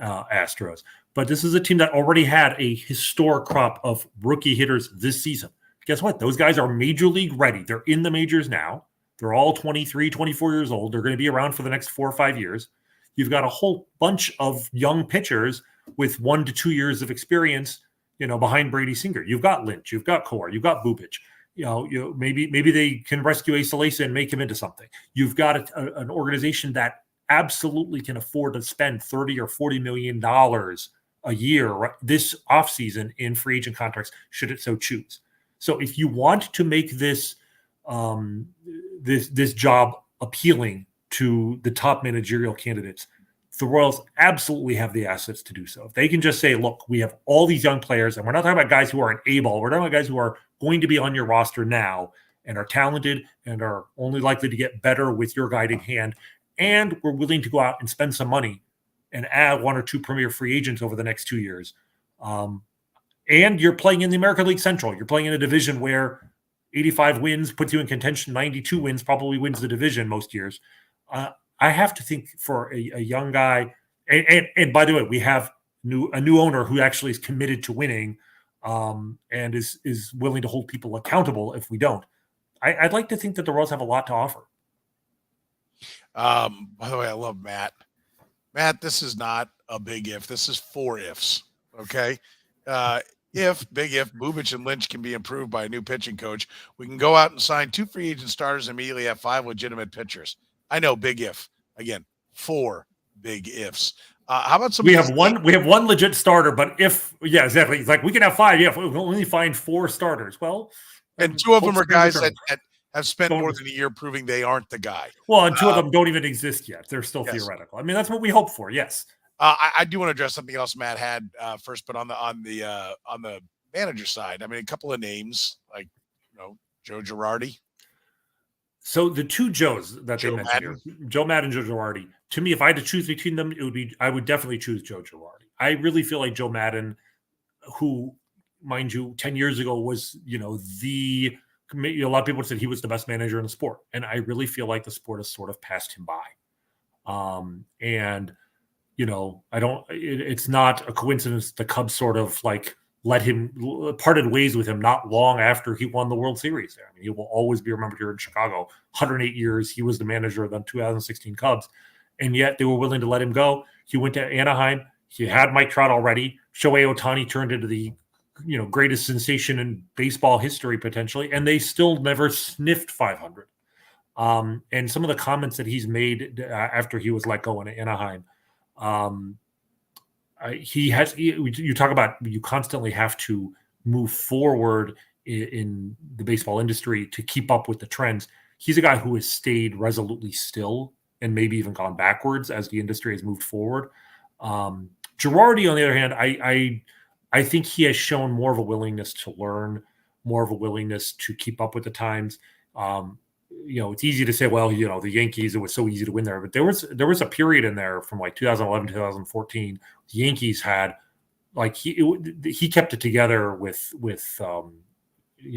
Astros, but this is a team that already had a historic crop of rookie hitters this season. Guess what? Those guys are major league ready. They're in the majors now. They're all 23, 24 years old. They're going to be around for the next 4 or 5 years. You've got a whole bunch of young pitchers with 1 to 2 years of experience, behind Brady Singer. You've got Lynch, you've got Core, you've got Bubic. Maybe they can rescue Asa Lacy and make him into something. You've got an organization that absolutely can afford to spend $30 or $40 million a year this offseason in free agent contracts, should it so choose. So if you want to make this this job appealing to the top managerial candidates, the Royals absolutely have the assets to do so. If they can just say, look, we have all these young players, and we're not talking about guys who are an A-ball. We're talking about guys who are going to be on your roster now and are talented and are only likely to get better with your guiding hand. And we're willing to go out and spend some money and add 1 or 2 premier free agents over the next 2 years. And you're playing in the American League Central. You're playing in a division where 85 wins puts you in contention. 92 wins probably wins the division most years. I have to think for a young guy, and by the way, we have a new owner who actually is committed to winning, and is willing to hold people accountable if we don't. I'd like to think that the Royals have a lot to offer. By the way, I love Matt. Matt, this is not a big if. This is 4 ifs. Okay. Big if, Bubic and Lynch can be improved by a new pitching coach, we can go out and sign 2 free agent starters and immediately have 5 legitimate pitchers. I know, big if. Again, 4 big ifs. How about some? We have one legit starter, but exactly. It's like we can have 5. Yeah, if we only find 4 starters. Well, and 2 of them are guys that have spent more than a year proving they aren't the guy. Well, and 2 of them don't even exist yet. They're still theoretical. I mean, that's what we hope for. Yes. I do want to address something else Matt had first, but on the manager side, I mean, a couple of names like Joe Girardi. So the 2 Joes that they mentioned here, Joe Maddon and Joe Girardi. To me, if I had to choose between them, I would definitely choose Joe Girardi. I really feel like Joe Maddon, who, mind you, 10 years ago was a lot of people said he was the best manager in the sport, and I really feel like the sport has sort of passed him by. It's not a coincidence the Cubs sort of like parted ways with him not long after he won the World Series there. I mean, he will always be remembered here in Chicago. 108 years, he was the manager of the 2016 Cubs, and yet they were willing to let him go. He went to Anaheim. He had Mike Trout already. Shohei Ohtani turned into the greatest sensation in baseball history potentially, and they still never sniffed 500. And some of the comments that he's made after he was let go in Anaheim, you talk about you constantly have to move forward in the baseball industry to keep up with the trends. He's a guy who has stayed resolutely still and maybe even gone backwards as the industry has moved forward. Girardi, on the other hand, I think he has shown more of a willingness to learn, more of a willingness to keep up with the times. It's easy to say, well, the Yankees, it was so easy to win there, but there was a period in there from like 2011 to 2014. The Yankees had he kept it together with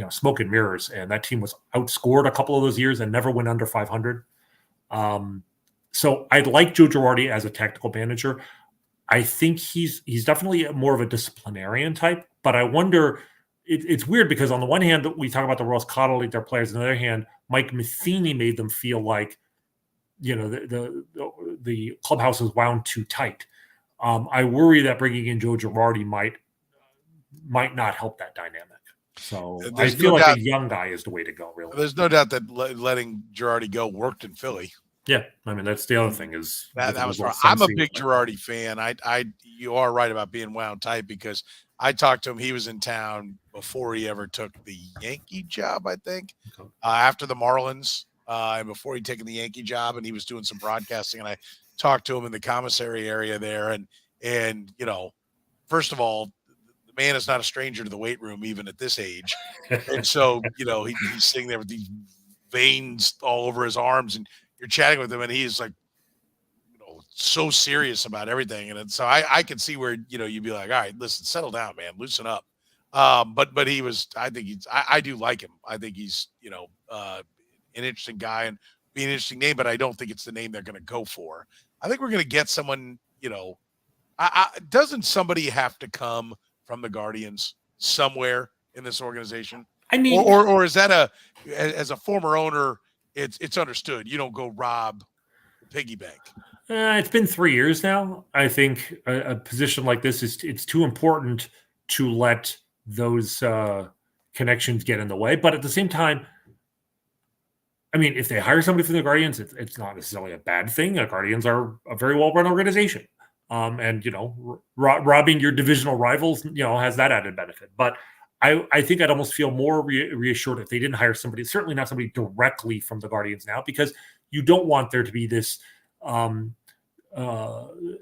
smoke and mirrors, and that team was outscored a couple of those years and never went under 500. So I'd like Joe Girardi as a tactical manager. I think he's definitely more of a disciplinarian type, but I wonder. It's weird because on the one hand, we talk about the Royals coddling their players. On the other hand, Mike Matheny made them feel like, the clubhouse is wound too tight. I worry that bringing in Joe Girardi might not help that dynamic. So I feel like a young guy is the way to go, really. There's no doubt that letting Girardi go worked in Philly. Yeah, I mean, that's the other thing is that was wrong. I'm a big Girardi fan. You are right about being wound tight because I talked to him. He was in town before he ever took the Yankee job, I think, after the Marlins, and before he'd taken the Yankee job, and he was doing some broadcasting. And I talked to him in the commissary area there, and first of all, the man is not a stranger to the weight room, even at this age, and so he's sitting there with these veins all over his arms, and you're chatting with him, and he's like so serious about everything. And so I can see where, you'd be like, all right, listen, settle down, man, loosen up. But he was, I think I do like him. I think he's, an interesting guy and be an interesting name, but I don't think it's the name they're going to go for. I think we're going to get someone, doesn't somebody have to from the Guardians somewhere in this organization? I mean, or is that as a former owner, it's understood. You don't go rob the piggy bank. It's been 3 years now. I think a position like this it's too important to let those connections get in the way. But at the same time, I mean, if they hire somebody from the Guardians, it's not necessarily a bad thing. The Guardians are a very well-run organization. And, robbing your divisional rivals, has that added benefit. But I think I'd almost feel more reassured if they didn't hire somebody, certainly not somebody directly from the Guardians now, because you don't want there to be this, the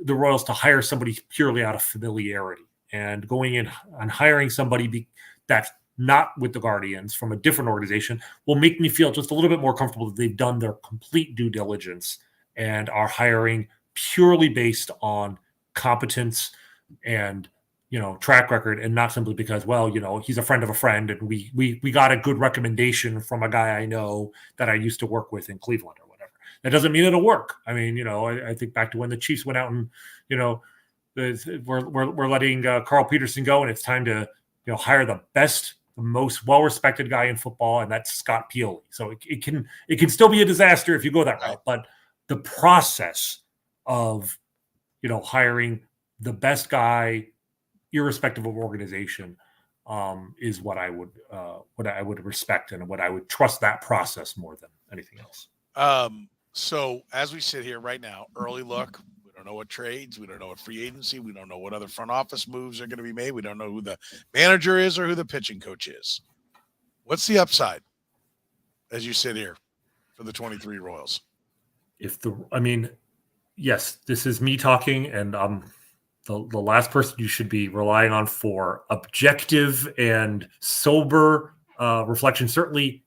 Royals to hire somebody purely out of familiarity and going in and hiring somebody that's not with the Guardians from a different organization will make me feel just a little bit more comfortable that they've done their complete due diligence and are hiring purely based on competence and track record, and not simply because, he's a friend of a friend and we got a good recommendation from a guy I know that I used to work with in Cleveland or whatever. That doesn't mean it'll work. I mean, I think back to when the Chiefs went out and we're letting Carl Peterson go, and it's time to hire the best, the most well-respected guy in football, and that's Scott Pioli. So it can still be a disaster if you go that route, but the process of hiring the best guy, irrespective of organization, is what I would respect and what I would trust that process more than anything else. So as we sit here right now, early look, we don't know what trades, we don't know what free agency, we don't know what other front office moves are going to be made. We don't know who the manager is or who the pitching coach is. What's the upside as you sit here for the 23 Royals? Yes, this is me talking, and the last person you should be relying on for objective and sober reflection, certainly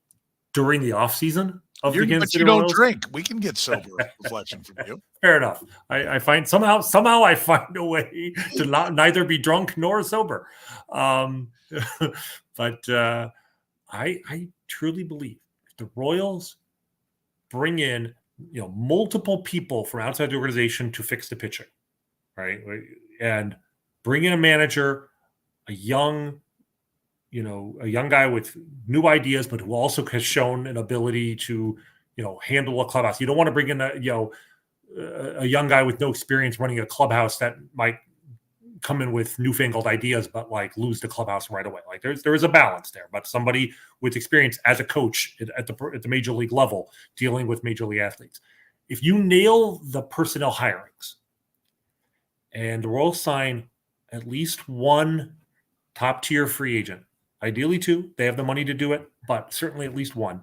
during the offseason of the Kansas City Royals. Don't drink. We can get sober reflection from you. Fair enough. I find somehow I find a way to neither be drunk nor sober. But I truly believe if the Royals bring in multiple people from outside the organization to fix the pitching, right? And bring in a manager, a young guy with new ideas, but who also has shown an ability to, handle a clubhouse. You don't want to bring in a young guy with no experience running a clubhouse that might come in with newfangled ideas, but lose the clubhouse right away. There is a balance there, but somebody with experience as a coach at the major league level, dealing with major league athletes. If you nail the personnel hirings and the Royals sign at least one top tier free agent, ideally two, they have the money to do it, but certainly at least one.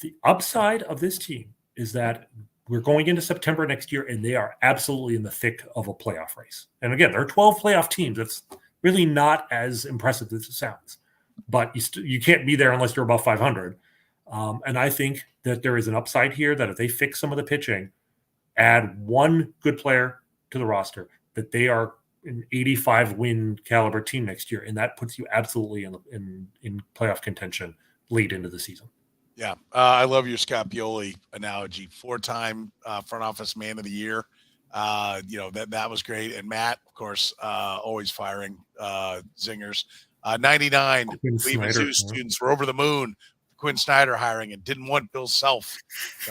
The upside of this team is that we're going into September next year, and they are absolutely in the thick of a playoff race. And again, there are 12 playoff teams. That's really not as impressive as it sounds. But you can't be there unless you're above 500. And I think that there is an upside here that if they fix some of the pitching, add one good player to the roster, that they are an 85-win caliber team next year. And that puts you absolutely in playoff contention late into the season. Yeah, I love your Scott Pioli analogy. 4-time front office man of the year. That was great. And Matt, of course, always firing zingers. 99 Cleveland Zoo students were over the moon. Quinn Snyder hiring and didn't want Bill Self.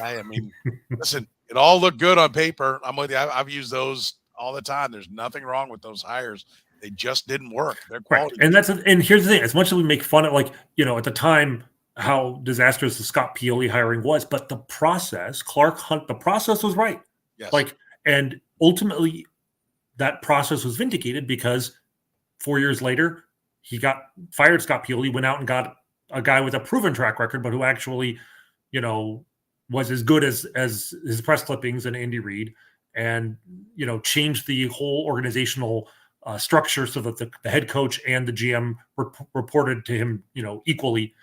Right? I mean, listen, it all looked good on paper. I'm with you. I've used those all the time. There's nothing wrong with those hires. They just didn't work. They're quality. Right. And here's the thing. As much as we make fun of, at the time, how disastrous the Scott Pioli hiring was, but the process, Clark Hunt, the process was right. Yes. And ultimately that process was vindicated because 4 years later, he fired Scott Pioli, went out and got a guy with a proven track record, but who actually, was as good as his press clippings and Andy Reid, and, changed the whole organizational structure so that the head coach and the GM reported to him, equally.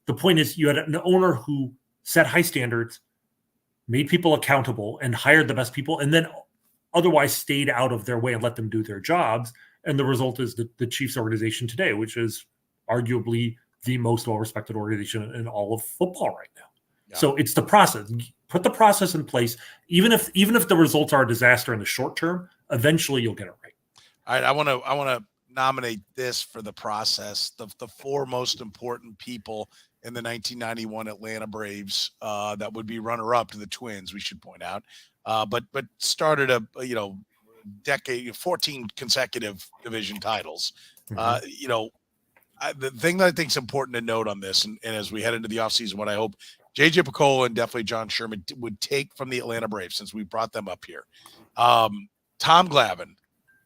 The point is, you had an owner who set high standards, made people accountable, and hired the best people, and then otherwise stayed out of their way and let them do their jobs. And the result is the Chiefs organization today, which is arguably the most well-respected organization in all of football right now. Yeah. So it's the process. Put the process in place. Even if the results are a disaster in the short term, eventually you'll get it right. All right. I want to nominate this for the process. The four most important people in the 1991 Atlanta Braves that would be runner-up to the Twins, we should point out, but started a decade, 14 consecutive division titles. The thing that I think is important to note on this, and as we head into the offseason, what I hope J.J.Picollo and definitely John Sherman would take from the Atlanta Braves, since we brought them up here. Tom Glavine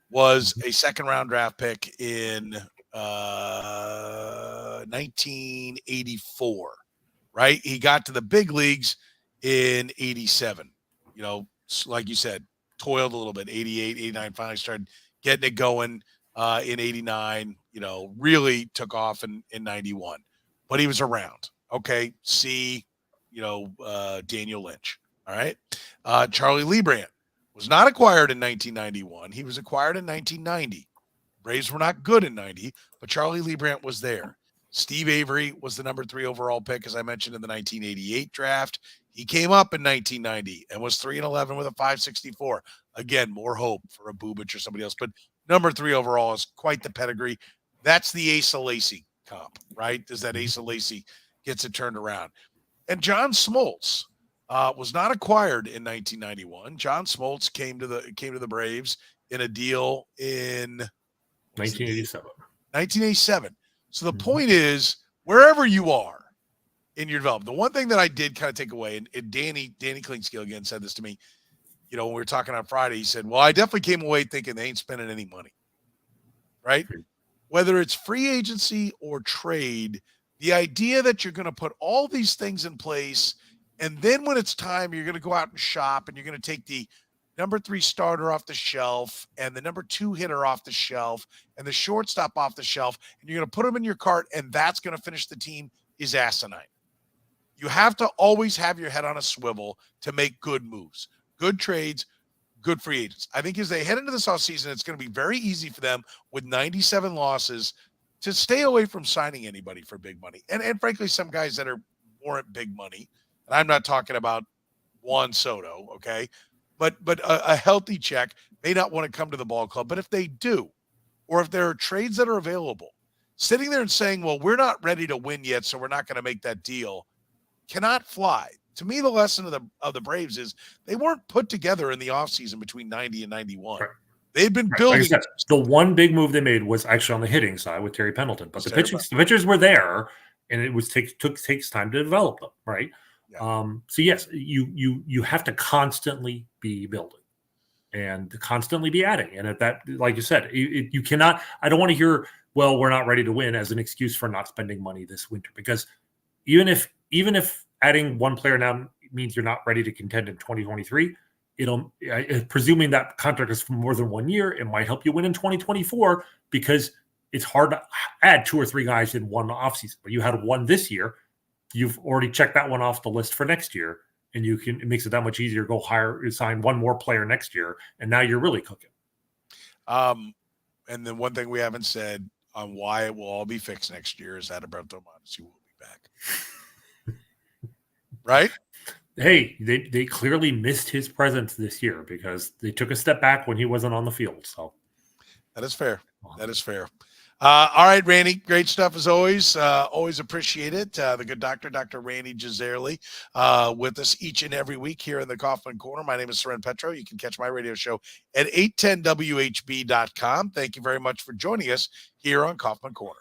was a second-round draft pick in 1984, right? He got to the big leagues in 87. Like you said, toiled a little bit, 88, 89, finally started getting it going in 89, really took off in 91. But he was around. Okay, see, Daniel Lynch, all right? Charlie Leibrandt was not acquired in 1991. He was acquired in 1990. Braves were not good in 90, but Charlie Leibrandt was there. Steve Avery was the number 3 overall pick, as I mentioned, in the 1988 draft. He came up in 1990 and was 3-11 with a 564. Again, more hope for a Bubich or somebody else, but number 3 overall is quite the pedigree. That's the Asa Lacy comp, right? Is that Asa Lacy gets it turned around. And John Smoltz was not acquired in 1991. John Smoltz came to the Braves in a deal in 1987. 1987. So the point is, wherever you are in your development, the one thing that I did kind of take away, and Danny Klingskill again said this to me, when we were talking on Friday, he said, well, I definitely came away thinking they ain't spending any money, right? Whether it's free agency or trade, the idea that you're going to put all these things in place, and then when it's time, you're going to go out and shop, and you're going to take the number 3 starter off the shelf and the number 2 hitter off the shelf and the shortstop off the shelf, and you're going to put them in your cart, and that's going to finish the team, is asinine. You have to always have your head on a swivel to make good moves, good trades, good free agents. I think as they head into this offseason, it's going to be very easy for them with 97 losses to stay away from signing anybody for big money. And frankly, some guys that warrant big money, and I'm not talking about Juan Soto, okay? But a healthy check may not want to come to the ball club. But if they do, or if there are trades that are available, sitting there and saying, well, we're not ready to win yet, so we're not going to make that deal, cannot fly. To me, the lesson of the Braves is they weren't put together in the offseason between 90 and 91. Right. They had been building. Like I said, the one big move they made was actually on the hitting side with Terry Pendleton. But the pitchers were there, and it takes time to develop them, right? Yeah. So yes, you have to constantly be building and constantly be adding. And at that, like you said, you cannot. I don't want to hear, well, we're not ready to win as an excuse for not spending money this winter, because even if adding one player now means you're not ready to contend in 2023, presuming that contract is for more than 1 year, it might help you win in 2024, because it's hard to add 2 or 3 guys in one offseason. But you had one this year. You've already checked that one off the list for next year, and it makes it that much easier to sign one more player next year, and now you're really cooking. And then one thing we haven't said on why it will all be fixed next year is that Adalberto Mondesi will be back. Right? Hey, they clearly missed his presence this year because they took a step back when he wasn't on the field. So that is fair. That is fair. All right, Rany, great stuff as always. Always appreciate it. The good Dr. Rany Jazayerli, with us each and every week here in the Kaufman Corner. My name is Soren Petro. You can catch my radio show at 810WHB.com. Thank you very much for joining us here on Kaufman Corner.